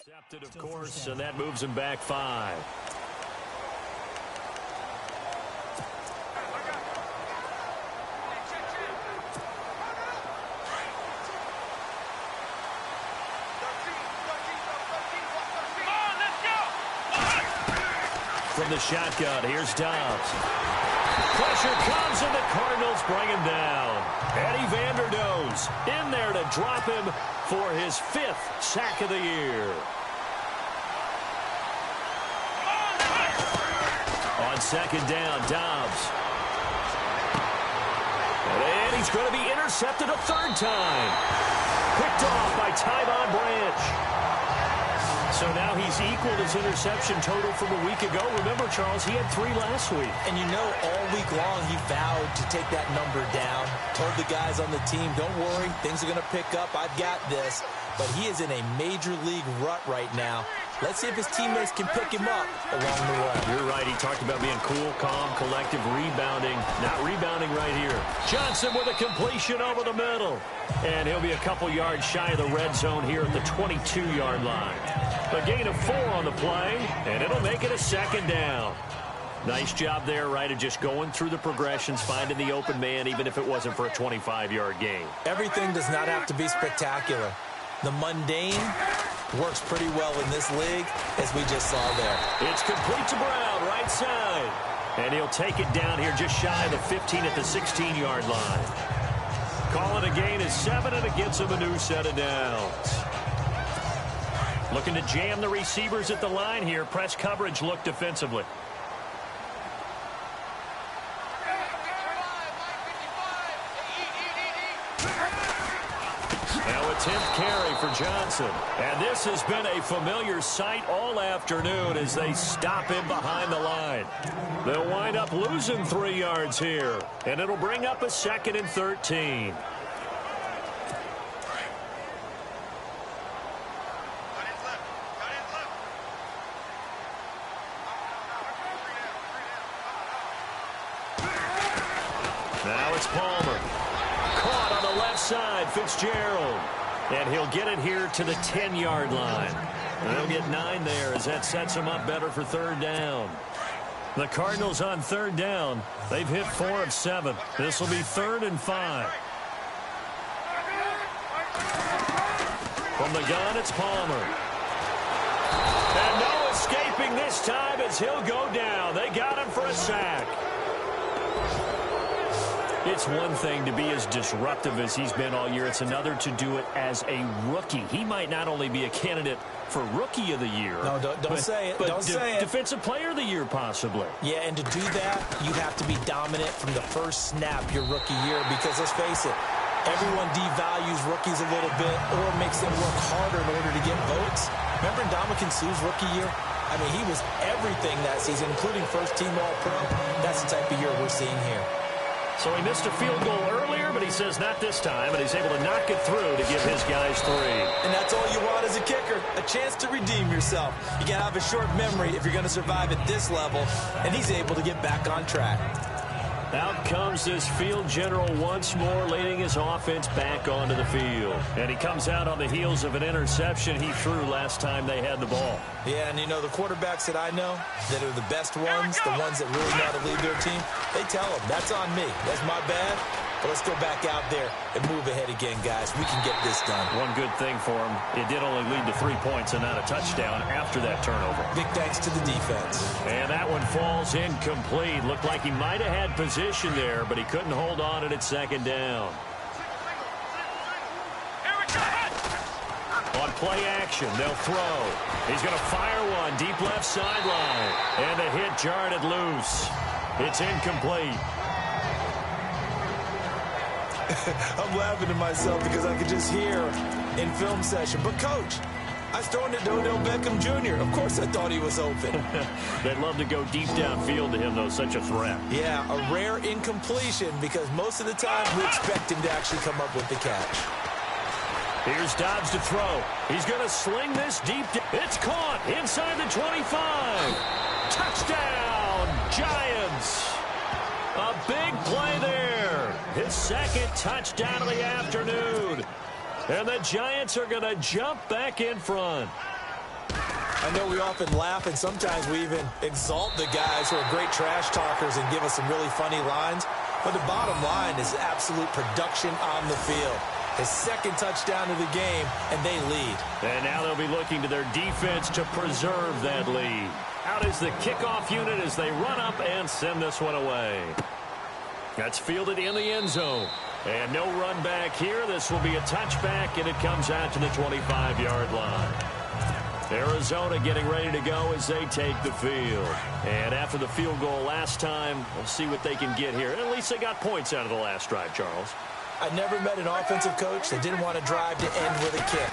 Intercepted, of course, and that moves him back 5. From the shotgun, here's Dobbs. Pressure comes, and the Cardinals bring him down. Eddie Vanderdoes in there to drop him for his 5th sack of the year. On second down, Dobbs. And he's going to be intercepted a 3rd time. Picked off by Tyvon Branch. So now he's equaled his interception total from a week ago. Remember, Charles, he had 3 last week. And you know, all week long he vowed to take that number down. Told the guys on the team, don't worry, things are going to pick up. I've got this. But he is in a major league rut right now. Let's see if his teammates can pick him up along the way. You're right. He talked about being cool, calm, collective, rebounding. Not rebounding right here. Johnson with a completion over the middle. And he'll be a couple yards shy of the red zone here at the 22-yard line. A gain of 4 on the play, and it'll make it a 2nd down. Nice job there, right, of just going through the progressions, finding the open man, even if it wasn't for a 25-yard gain. Everything does not have to be spectacular. The mundane works pretty well in this league, as we just saw there. It's complete to Brown, right side. And he'll take it down here just shy of the 15 at the 16-yard line. Call it a gain of 7, and it gets him a new set of downs. Looking to jam the receivers at the line here. Press coverage look defensively. Now a 10th carry for Johnson. And this has been a familiar sight all afternoon as they stop him behind the line. They'll wind up losing 3 yards here. And it'll bring up a 2nd and 13. Now it's Palmer. Caught on the left side, Fitzgerald. And he'll get it here to the 10-yard line. And they'll get 9 there as that sets him up better for 3rd down. The Cardinals on 3rd down. They've hit 4 of 7. This will be 3rd and 5. From the gun, it's Palmer. And no escaping this time as he'll go down. They got him for a sack. It's one thing to be as disruptive as he's been all year. It's another to do it as a rookie. He might not only be a candidate for Rookie of the Year. No, don't say it. Don't say it. Defensive Player of the Year, possibly. Yeah, and to do that, you have to be dominant from the first snap your rookie year because, let's face it, everyone devalues rookies a little bit or makes them work harder in order to get votes. Remember Ndamukong Suh's rookie year? I mean, he was everything that season, including first-team All-Pro. That's the type of year we're seeing here. So he missed a field goal earlier, but he says not this time, and he's able to knock it through to give his guys 3. And that's all you want as a kicker, a chance to redeem yourself. You got to have a short memory if you're going to survive at this level, and he's able to get back on track. Out comes this field general once more, leading his offense back onto the field. And he comes out on the heels of an interception he threw last time they had the ball. Yeah, and you know, the quarterbacks that I know that are the best ones, the ones that really know how to lead their team, they tell them, that's on me. That's my bad. But let's go back out there and move ahead again, guys. We can get this done. One good thing for him, it did only lead to 3 points and not a touchdown after that turnover. Big thanks to the defense. And that one falls incomplete. Looked like he might have had position there, but he couldn't hold on at its 2nd down. On play action, they'll throw. He's going to fire one deep left sideline. And the hit jarred it loose. It's incomplete. I'm laughing to myself because I could just hear in film session. But, Coach, I was throwing to Odell Beckham Jr. Of course I thought he was open. They'd love to go deep downfield to him, though. Such a threat. Yeah, a rare incompletion because most of the time we expect him to actually come up with the catch. Here's Dobbs to throw. He's going to sling this deep. It's caught inside the 25. Touchdown, Giants. A big play there. His 2nd touchdown of the afternoon. And the Giants are going to jump back in front. I know we often laugh, and sometimes we even exalt the guys who are great trash talkers and give us some really funny lines. But the bottom line is absolute production on the field. His second touchdown of the game, and they lead. And now they'll be looking to their defense to preserve that lead. Out is the kickoff unit as they run up and send this one away. That's fielded in the end zone. And no run back here. This will be a touchback, and it comes out to the 25-yard line. Arizona getting ready to go as they take the field. And after the field goal last time, we'll see what they can get here. At least they got points out of the last drive, Charles. I never met an offensive coach that didn't want to drive to end with a kick.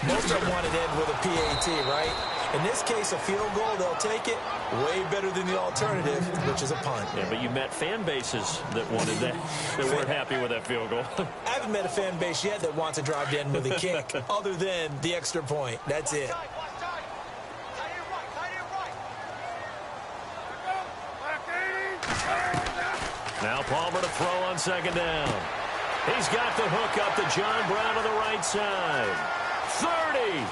Most of them wanted to end with a PAT, right? In this case, a field goal, they'll take it. Way better than the alternative, which is a punt. Yeah, but you met fan bases that wanted that, that weren't happy with that field goal. I haven't met a fan base yet that wants to drive to end with a kick, other than the extra point. That's it. Now Palmer to throw on second down. He's got the hook up to John Brown on the right side. 30,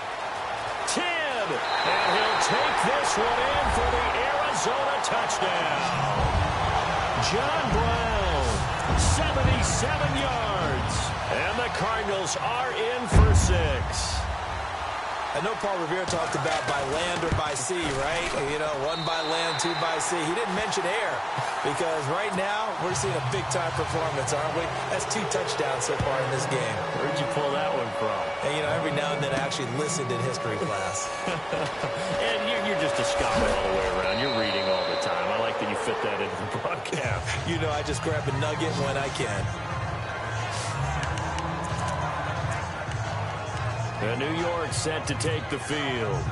10, and he'll take this one in for the Arizona touchdown. John Brown, 77 yards, and the Cardinals are in for 6. I know Paul Revere talked about by land or by sea, right? You know, 1 by land, 2 by sea. He didn't mention air because right now we're seeing a big-time performance, aren't we? That's 2 touchdowns so far in this game. Where'd you pull that one from? And, you know, every now and then I actually listened in history class. And you're just a scholar all the way around. You're reading all the time. I like that you fit that into the broadcast. You know, I just grab a nugget when I can. And New York set to take the field.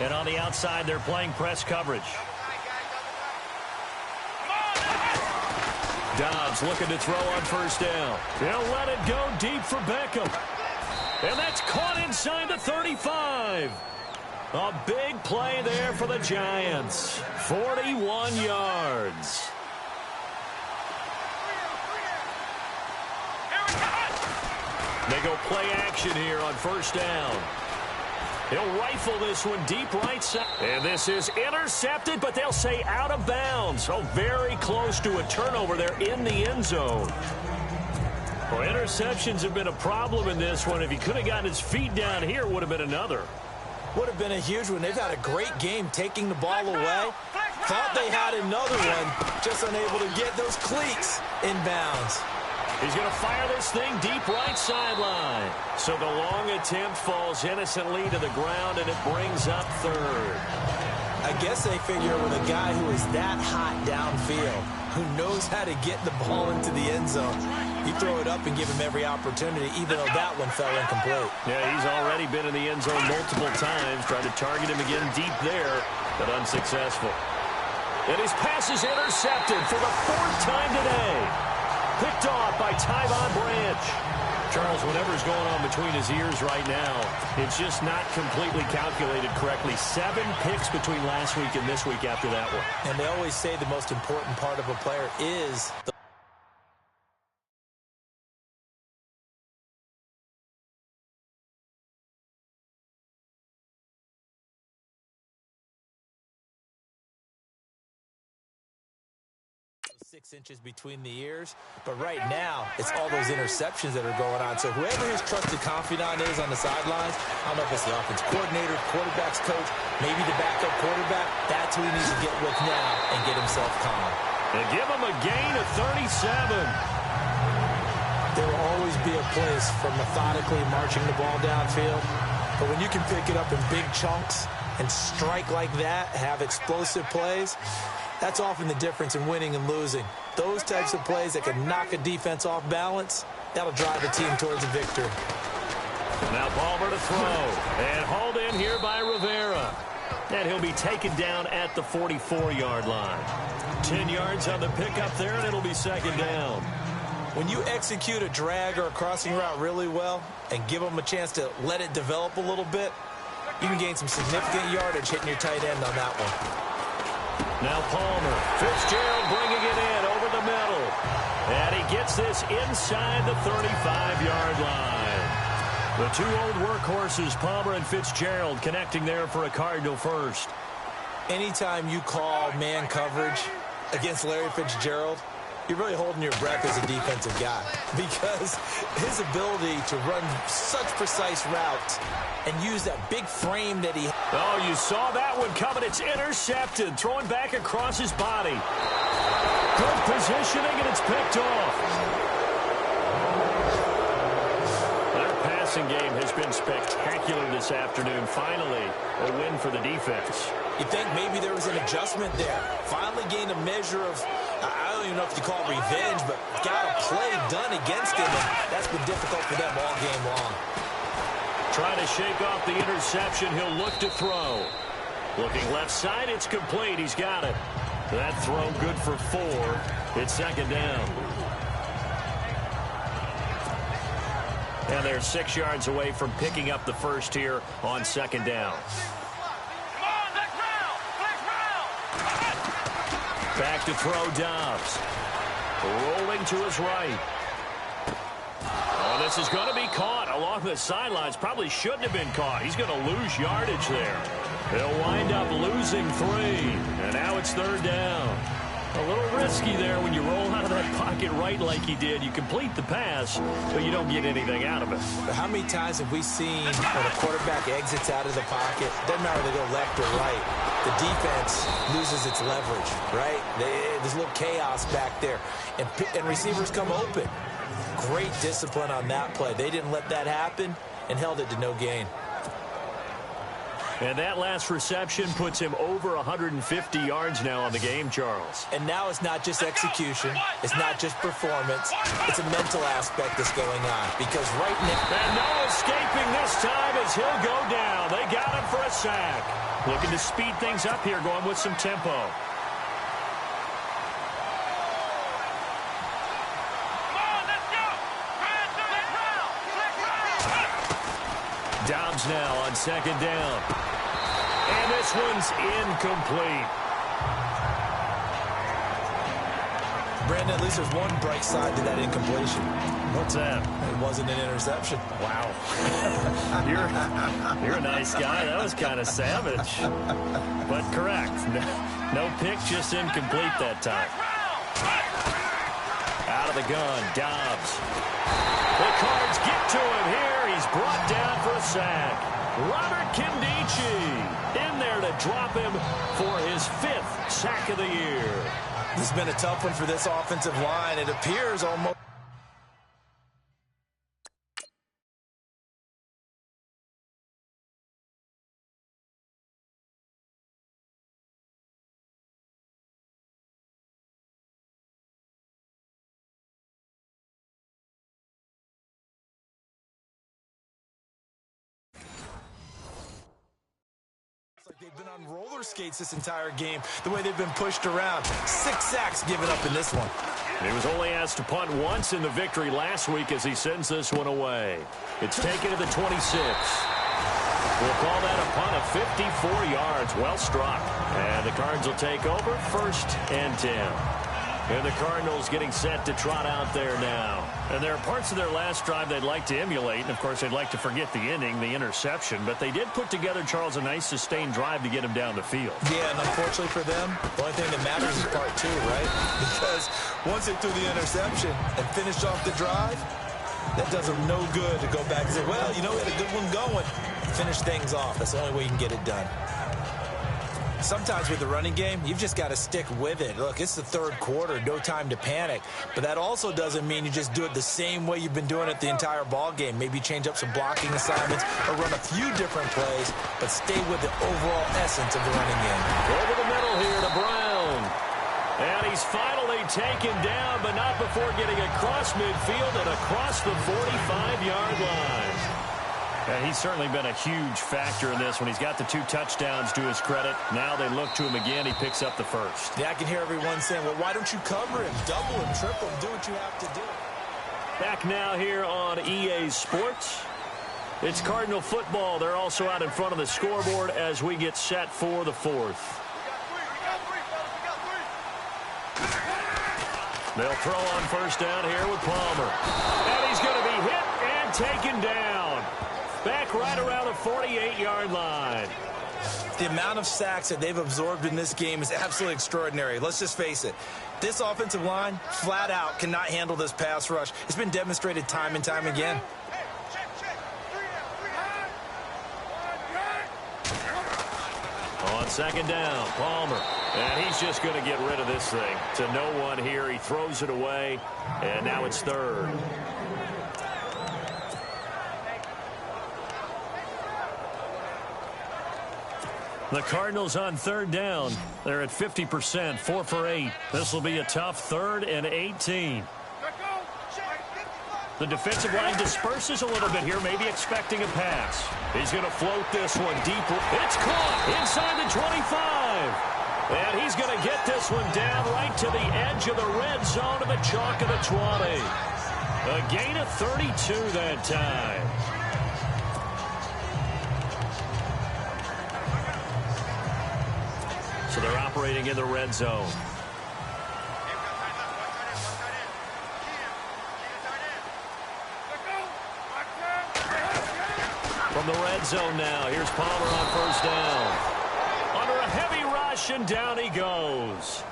And on the outside, they're playing press coverage. Dobbs looking to throw on first down. He'll let it go deep for Beckham. And that's caught inside the 35. A big play there for the Giants. 41 yards. They go play action here on first down. He'll rifle this one deep right side. And this is intercepted, but they'll say out of bounds. Oh, very close to a turnover there in the end zone. Well, interceptions have been a problem in this one. If he could have gotten his feet down here, it would have been another. Would have been a huge one. They've had a great game taking the ball away. Thought they had another one, just unable to get those cleats in bounds. He's going to fire this thing deep right sideline. So the long attempt falls innocently to the ground, and it brings up third. I guess they figure with a guy who is that hot downfield, who knows how to get the ball into the end zone, you throw it up and give him every opportunity, even though that one fell incomplete. Yeah, he's already been in the end zone multiple times, tried to target him again deep there, but unsuccessful. And his pass is intercepted for the 4th time today. Picked off by Tyvon Branch. Charles, whatever's going on between his ears right now, it's just not completely calculated correctly. 7 picks between last week and this week after that one. And they always say the most important part of a player is the inches between the ears, but right now it's all those interceptions that are going on. So whoever his trusted confidant is on the sidelines, I don't know if it's the offense coordinator, quarterback's coach, maybe the backup quarterback, that's who he needs to get with now and get himself calm. They give him a gain of 37. There will always be a place for methodically marching the ball downfield, but when you can pick it up in big chunks and strike like that, have explosive plays, that's often the difference in winning and losing. Those types of plays that can knock a defense off balance, that'll drive a team towards a victory. Now Palmer to throw. And hauled in here by Rivera. And he'll be taken down at the 44-yard line. 10 yards on the pickup there, and it'll be second down. When you execute a drag or a crossing route really well and give them a chance to let it develop a little bit, you can gain some significant yardage hitting your tight end on that one. Now Palmer. Fitzgerald bringing it in over the middle. And he gets this inside the 35-yard line. The two old workhorses, Palmer and Fitzgerald, connecting there for a Cardinal first. Anytime you call man coverage against Larry Fitzgerald, you're really holding your breath as a defensive guy, because his ability to run such precise routes and use that big frame that he... Oh, you saw that one coming. It's intercepted, throwing back across his body. Good positioning, and it's picked off. Passing game has been spectacular this afternoon. Finally, a win for the defense. You think maybe there was an adjustment there. Finally gained a measure of, I don't even know if you call it revenge, but got a play done against him, and that's been difficult for them all game long. Trying to shake off the interception. He'll look to throw. Looking left side, it's complete. He's got it. That throw good for 4. It's second down. And they're 6 yards away from picking up the first here on second down. Back to throw, Dobbs. Rolling to his right. Oh, this is going to be caught along the sidelines. Probably shouldn't have been caught. He's going to lose yardage there. They'll wind up losing 3. And now it's third down. A little risky there when you roll out of that pocket right like he did. You complete the pass, but you don't get anything out of it. But how many times have we seen when a quarterback exits out of the pocket, doesn't matter whether they go left or right, the defense loses its leverage, right? There's a little chaos back there, and receivers come open. Great discipline on that play. They didn't let that happen and held it to no gain. And that last reception puts him over 150 yards now on the game, Charles. And now it's not just execution. It's not just performance. It's a mental aspect that's going on. Because right now... And no escaping this time as he'll go down. They got him for a sack. Looking to speed things up here, going with some tempo. Dobbs now on second down. And this one's incomplete. Brandon, at least there's one bright side to that incompletion. What's that? It wasn't an interception. Wow. You're a nice guy. That was kind of savage. But correct. No pick, just incomplete that time. Out of the gun, Dobbs. The Cards get to him here. He's brought down for a sack. Robert Kindici in there to drop him for his 5th sack of the year. This has been a tough one for this offensive line. It appears almost... like they've been on roller skates this entire game, the way they've been pushed around. 6 sacks given up in this one. He was only asked to punt once in the victory last week as he sends this one away. It's taken to the 26. We'll call that a punt of 54 yards. Well struck. And the Cards will take over 1st and 10. And the Cardinals getting set to trot out there now. And there are parts of their last drive they'd like to emulate. And, of course, they'd like to forget the inning, the interception. But they did put together, Charles, a nice sustained drive to get him down the field. Yeah, and unfortunately for them, the only thing that matters is part 2, right? Because once they threw the interception and finished off the drive, that does them no good to go back and say, well, you know, we had a good one going. Finish things off. That's the only way you can get it done. Sometimes with the running game, you've just got to stick with it. Look, it's the 3rd quarter, no time to panic. But that also doesn't mean you just do it the same way you've been doing it the entire ball game. Maybe change up some blocking assignments or run a few different plays, but stay with the overall essence of the running game. Over the middle here to Brown. And he's finally taken down, but not before getting across midfield and across the 45-yard line. And he's certainly been a huge factor in this when he's got the 2 touchdowns to his credit. Now they look to him again. He picks up the 1st. Yeah, I can hear everyone saying, well, why don't you cover him, double him, triple him, do what you have to do. Back now here on EA Sports. It's Cardinal football. They're also out in front of the scoreboard as we get set for the 4th. They'll throw on first down here with Palmer. And he's going to be hit and taken down. Back right around the 48-yard line. The amount of sacks that they've absorbed in this game is absolutely extraordinary. Let's just face it. This offensive line, flat out, cannot handle this pass rush. It's been demonstrated time and time again. On second down, Palmer. And he's just going to get rid of this thing. To no one here. He throws it away. And now it's third. The Cardinals on third down. They're at 50%, 4 for 8. This will be a tough 3rd and 18. The defensive line disperses a little bit here, maybe expecting a pass. He's going to float this one deep. It's caught inside the 25. And he's going to get this one down right to the edge of the red zone of the chalk of the 20. A gain of 32 that time. So they're operating in the red zone. From the red zone now, here's Palmer on first down. Under a heavy rush, and down he goes.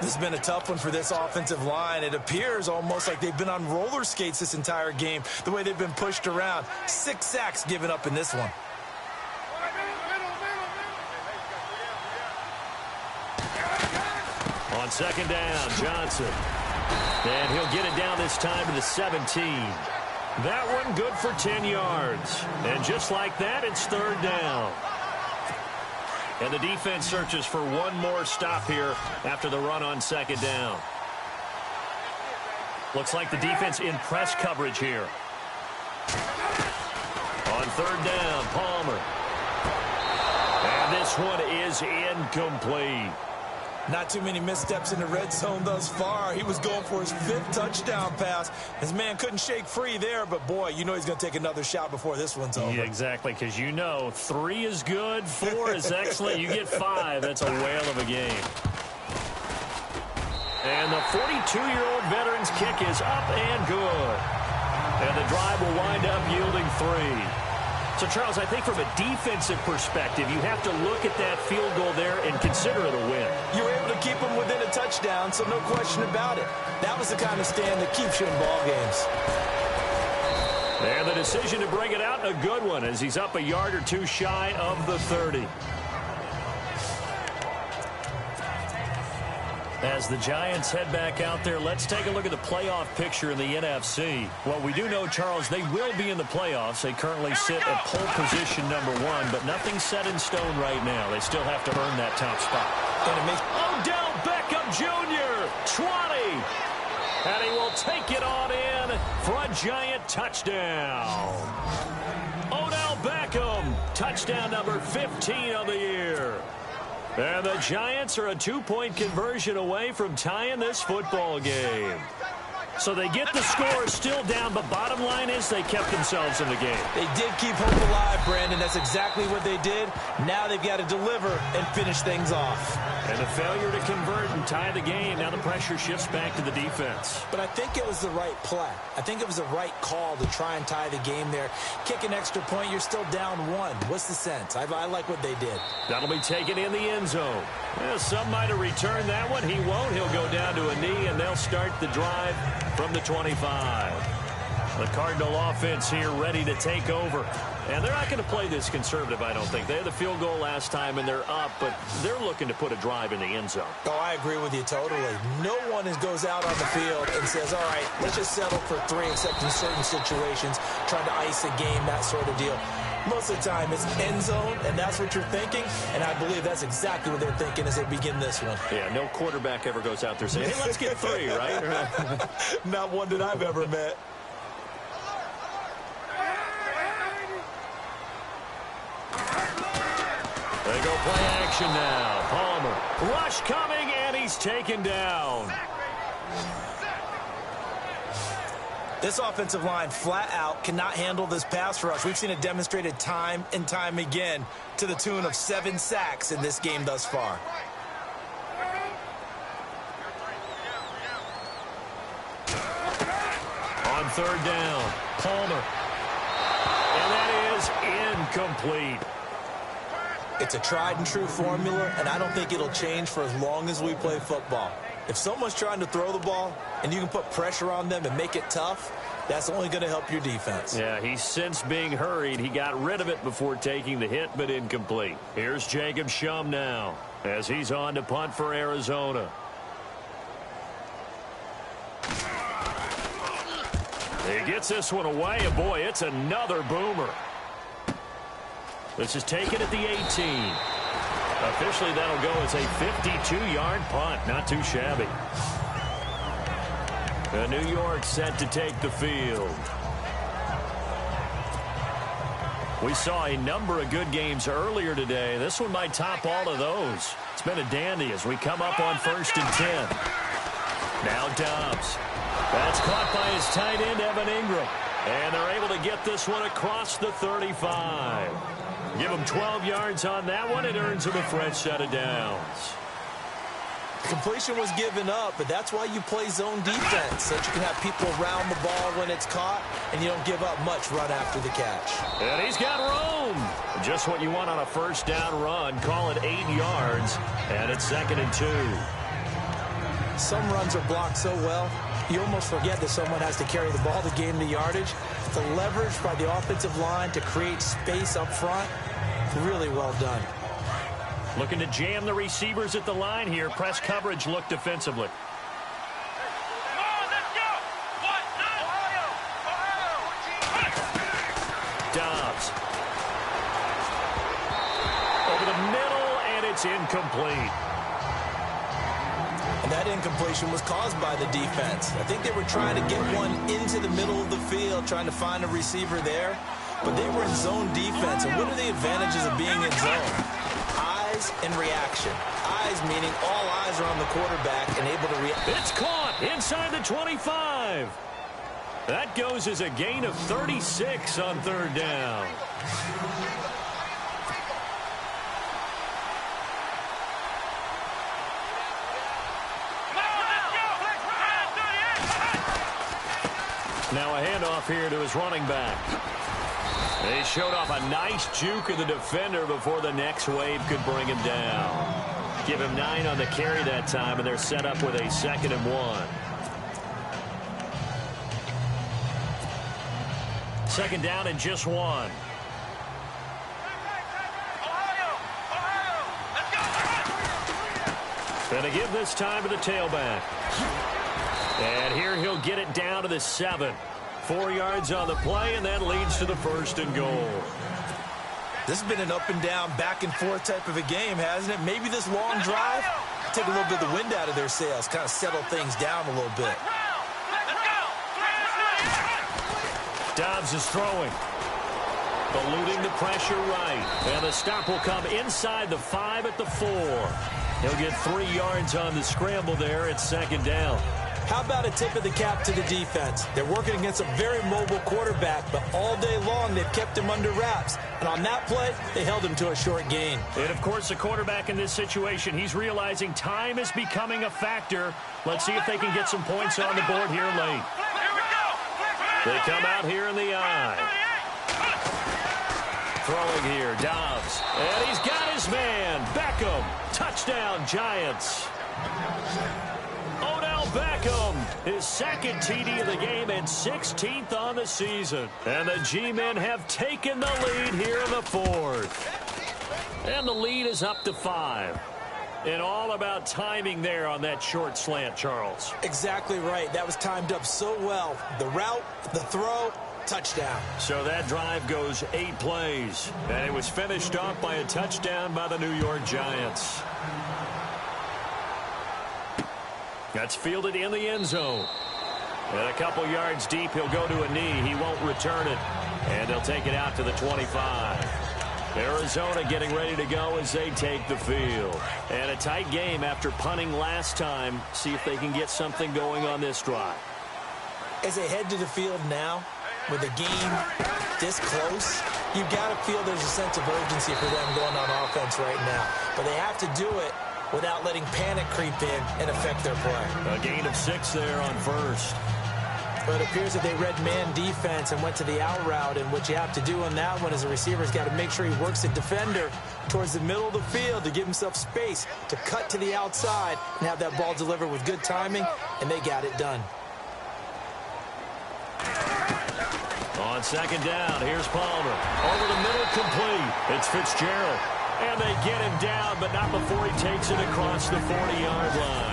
This has been a tough one for this offensive line. It appears almost like they've been on roller skates this entire game, the way they've been pushed around. 6 sacks given up in this one. On second down, Johnson. And he'll get it down this time to the 17. That one good for 10 yards. And just like that, it's third down. And the defense searches for one more stop here after the run on second down. Looks like the defense in press coverage here. On third down, Palmer. And this one is incomplete. Not too many missteps in the red zone thus far. He was going for his 5th touchdown pass. His man couldn't shake free there, but boy, you know he's going to take another shot before this one's over. Yeah, exactly, because you know 3 is good, 4 is excellent. You get 5. That's a whale of a game. And the 42-year-old veteran's kick is up and good. And the drive will wind up yielding 3. So, Charles, I think from a defensive perspective, you have to look at that field goal there and consider it a win. You were able to keep him within a touchdown, so no question about it. That was the kind of stand that keeps you in ball games. And the decision to bring it out, a good one, as he's up a yard or 2 shy of the 30. As the Giants head back out there, let's take a look at the playoff picture in the NFC. Well, we do know, Charles, they will be in the playoffs. They currently sit at pole position #1, but nothing's set in stone right now. They still have to earn that top spot. Odell Beckham Jr., 20. And he will take it on in for a Giant touchdown. Odell Beckham, touchdown number 15 of the year. And the Giants are a 2-point conversion away from tying this football game. So they get the score still down, but bottom line is they kept themselves in the game. They did keep hope alive, Brandon. That's exactly what they did. Now they've got to deliver and finish things off. And a failure to convert and tie the game. Now the pressure shifts back to the defense. But I think it was the right play. I think it was the right call to try and tie the game there. Kick an extra point, you're still down 1. What's the sense? I like what they did. That'll be taken in the end zone. Well, some might have returned that one. He won't. He'll go down to a knee, and they'll start the drive from the 25. The Cardinal offense here ready to take over. And they're not going to play this conservative, I don't think. They had the field goal last time, and they're up, but they're looking to put a drive in the end zone. Oh, I agree with you totally. No one goes out on the field and says, all right, let's just settle for 3, except in certain situations, trying to ice a game, that sort of deal. Most of the time, it's end zone, and that's what you're thinking, and I believe that's exactly what they're thinking as they begin this one. Yeah, no quarterback ever goes out there saying, hey, let's get 3, right? Not one that I've ever met. They go play action now. Palmer, rush coming, and he's taken down. This offensive line flat out cannot handle this pass rush. We've seen it demonstrated time and time again to the tune of 7 sacks in this game thus far. third down. Palmer. And that is incomplete. It's a tried-and-true formula, and I don't think it'll change for as long as we play football. If someone's trying to throw the ball and you can put pressure on them and make it tough, that's only going to help your defense. Yeah, he's since being hurried. He got rid of it before taking the hit, but incomplete. Here's Jacob Shum now as he's on to punt for Arizona. He gets this one away, and boy, it's another boomer. This is taken at the 18. Officially, that'll go as a 52-yard punt. Not too shabby. New York set to take the field. We saw a number of good games earlier today. This one might top all of those. It's been a dandy as we come up on 1st and 10. Now Dobbs. That's caught by his tight end, Evan Ingram. And they're able to get this one across the 35. Give him 12 yards on that one. It earns him a fresh set of downs. Completion was given up, but that's why you play zone defense, so that you can have people around the ball when it's caught, and you don't give up much run after the catch. And he's got room. Just what you want on a first down run. Call it 8 yards, and it's 2nd and 2. Some runs are blocked so well, you almost forget that someone has to carry the ball to gain the yardage. The leverage by the offensive line to create space up front, really well done. Looking to jam the receivers at the line here. Press coverage look defensively. Dobbs. Over the middle, and it's incomplete. And that incompletion was caused by the defense. I think they were trying to get one into the middle of the field, trying to find a receiver there. But they were in zone defense. And what are the advantages of being in zone? Eyes and reaction. Eyes meaning all eyes are on the quarterback and able to react. It's caught inside the 25. That goes as a gain of 36 on 3rd down. Now a handoff here to his running back. They showed off a nice juke of the defender before the next wave could bring him down. Give him 9 on the carry that time, and they're set up with a 2nd and 1. 2nd down and just 1. Gonna give this time to the tailback. And here he'll get it down to the 7. 4 yards on the play, and that leads to the 1st and goal. This has been an up and down, back and forth type of a game, hasn't it? Maybe this long drive, take a little bit of the wind out of their sails, kind of settle things down a little bit. Dobbs is throwing. Eluding the pressure right. And the stop will come inside the 5 at the 4. He'll get 3 yards on the scramble there at 2nd down. How about a tip of the cap to the defense? They're working against a very mobile quarterback, but all day long they've kept him under wraps. And on that play, they held him to a short gain. And, of course, the quarterback in this situation, he's realizing time is becoming a factor. Let's see if they can get some points on the board here late. They come out here in the eye. Throwing here, Dobbs. And he's got his man, Beckham. Touchdown, Giants. Odell Beckham, his 2nd TD of the game and 16th on the season. And the G-men have taken the lead here in the 4th. And the lead is up to 5. And all about timing there on that short slant, Charles. Exactly right. That was timed up so well. The route, the throw, touchdown. So that drive goes 8 plays. And it was finished off by a touchdown by the New York Giants. That's fielded in the end zone. And a couple yards deep, he'll go to a knee. He won't return it. And they'll take it out to the 25. Arizona getting ready to go as they take the field. And a tight game after punting last time. See if they can get something going on this drive. As they head to the field now, with the game this close, you've got to feel there's a sense of urgency for them going on offense right now. But they have to do it without letting panic creep in and affect their play. A gain of 6 there on 1st. But it appears that they read man defense and went to the out route, and what you have to do on that one is the receiver's got to make sure he works the defender towards the middle of the field to give himself space to cut to the outside and have that ball delivered with good timing, and they got it done. On second down, here's Palmer. Over the middle, complete. It's Fitzgerald. And they get him down, but not before he takes it across the 40-yard line.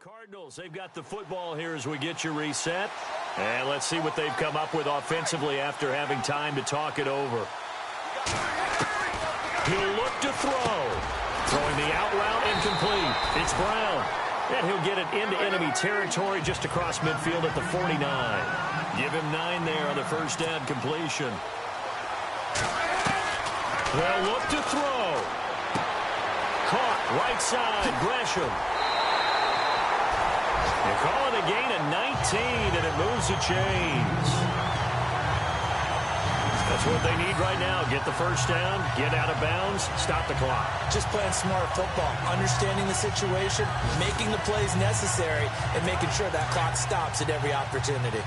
Cardinals, they've got the football here as we get you reset. And let's see what they've come up with offensively after having time to talk it over. He'll look to throw. Throwing the out route, incomplete. It's Brown. And he'll get it into enemy territory just across midfield at the 49. Give him 9 there on the first down completion. They'll look to throw. Caught right side, Gresham. They call it a gain of 19, and it moves the chains. That's what they need right now. Get the first down, get out of bounds, stop the clock. Just playing smart football, understanding the situation, making the plays necessary, and making sure that clock stops at every opportunity.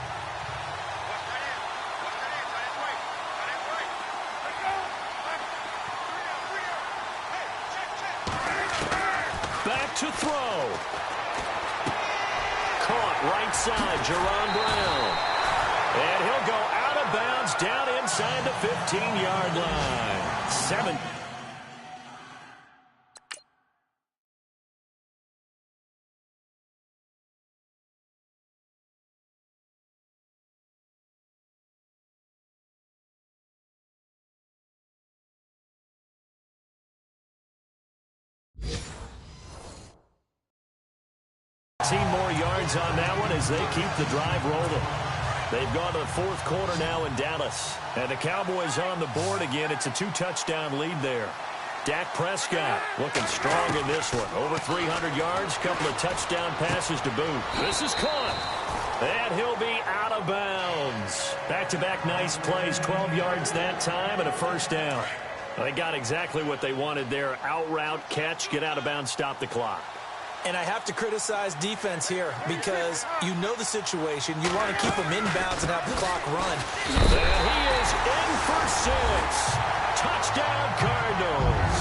Back to throw. Caught right side, Jerron Brown. And he'll go out of bounds down inside the 15-yard line. 7. More yards on that one as they keep the drive rolling. They've gone to the fourth quarter now in Dallas. And the Cowboys on the board again. It's a 2-touchdown lead there. Dak Prescott looking strong in this one. Over 300 yards, couple of touchdown passes to boot. This is caught. And he'll be out of bounds. Back-to-back nice plays, 12 yards that time and a first down. They got exactly what they wanted there. Out route, catch, get out of bounds, stop the clock. And I have to criticize defense here because you know the situation. You want to keep them inbounds and have the clock run. And he is in for 6. Touchdown, Cardinals.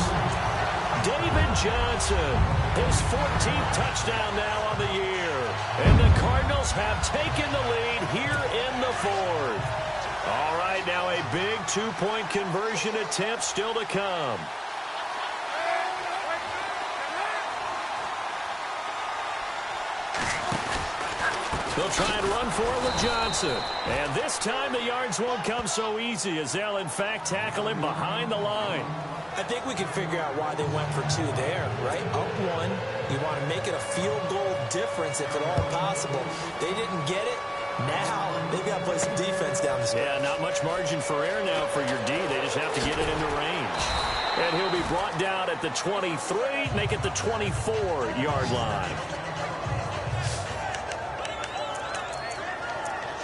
David Johnson, his 14th touchdown now on the year. And the Cardinals have taken the lead here in the fourth. All right, now a big 2-point conversion attempt still to come. They'll try and run for it with Johnson. And this time the yards won't come so easy as they'll, in fact, tackle him behind the line. I think we can figure out why they went for 2 there, right? Up 1, you want to make it a field goal difference if at all possible. They didn't get it. Now they've got to play some defense down the stretch. Yeah, not much margin for error now for your D. They just have to get it into range. And he'll be brought down at the 23, make it the 24-yard line.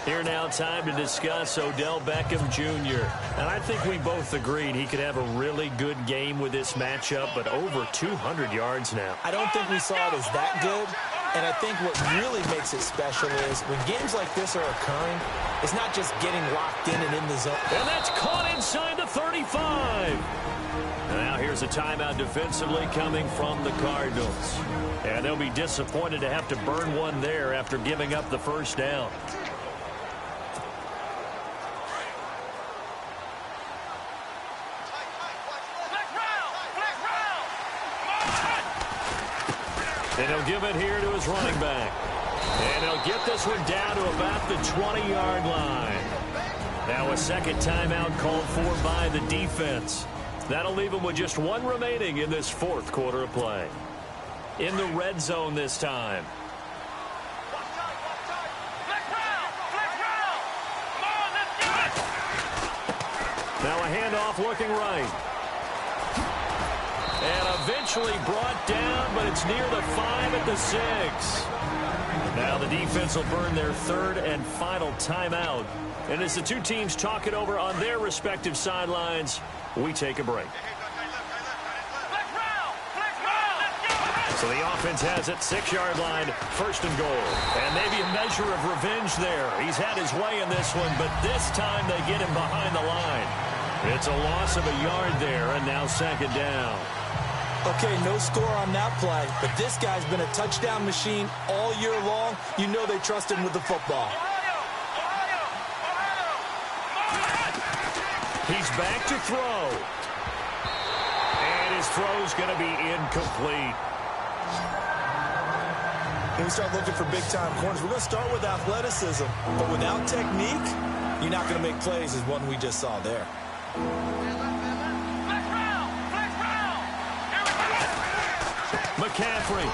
Here now, time to discuss Odell Beckham Jr. And I think we both agreed he could have a really good game with this matchup, but over 200 yards now. I don't think we saw it as that good. And I think what really makes it special is when games like this are occurring, it's not just getting locked in and in the zone. And that's caught inside the 35. And now here's a timeout defensively coming from the Cardinals. And they'll be disappointed to have to burn one there after giving up the first down. And he'll give it here to his running back. And he'll get this one down to about the 20-yard line. Now a second timeout called for by the defense. That'll leave him with just 1 remaining in this fourth quarter of play. In the red zone this time. Now a handoff looking right. And eventually brought down, but it's near the 5 at the 6. Now the defense will burn their third and final timeout. And as the two teams talk it over on their respective sidelines, we take a break. So the offense has it, 6-yard line, 1st and goal. And maybe a measure of revenge there. He's had his way in this one, but this time they get him behind the line. It's a loss of a yard there, and now 2nd down. Okay, no score on that play, but this guy's been a touchdown machine all year long. You know they trust him with the football. He's back to throw. And his throw's going to be incomplete. When we start looking for big-time corners, we're going to start with athleticism. But without technique, you're not going to make plays as one we just saw there. McCaffrey.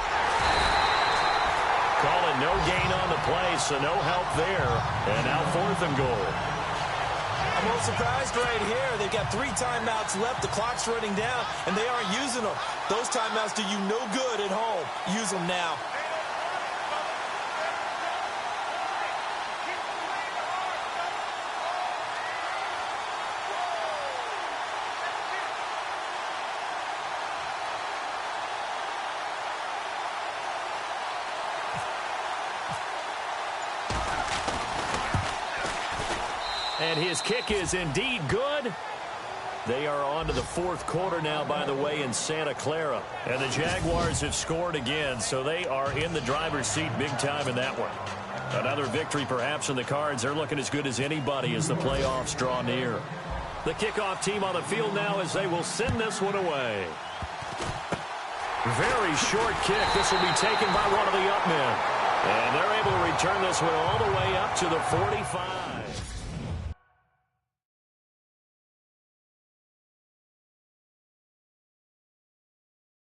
Call it no gain on the play, so no help there. And now 4th and goal. I'm a little surprised right here. They've got 3 timeouts left. The clock's running down, and they aren't using them. Those timeouts do you no good at home. Use them now. And his kick is indeed good. They are on to the 4th quarter now, by the way, in Santa Clara. And the Jaguars have scored again, so they are in the driver's seat big time in that one. Another victory perhaps in the cards. They're looking as good as anybody as the playoffs draw near. The kickoff team on the field now as they will send this one away. Very short kick. This will be taken by one of the up men. And they're able to return this one all the way up to the 45.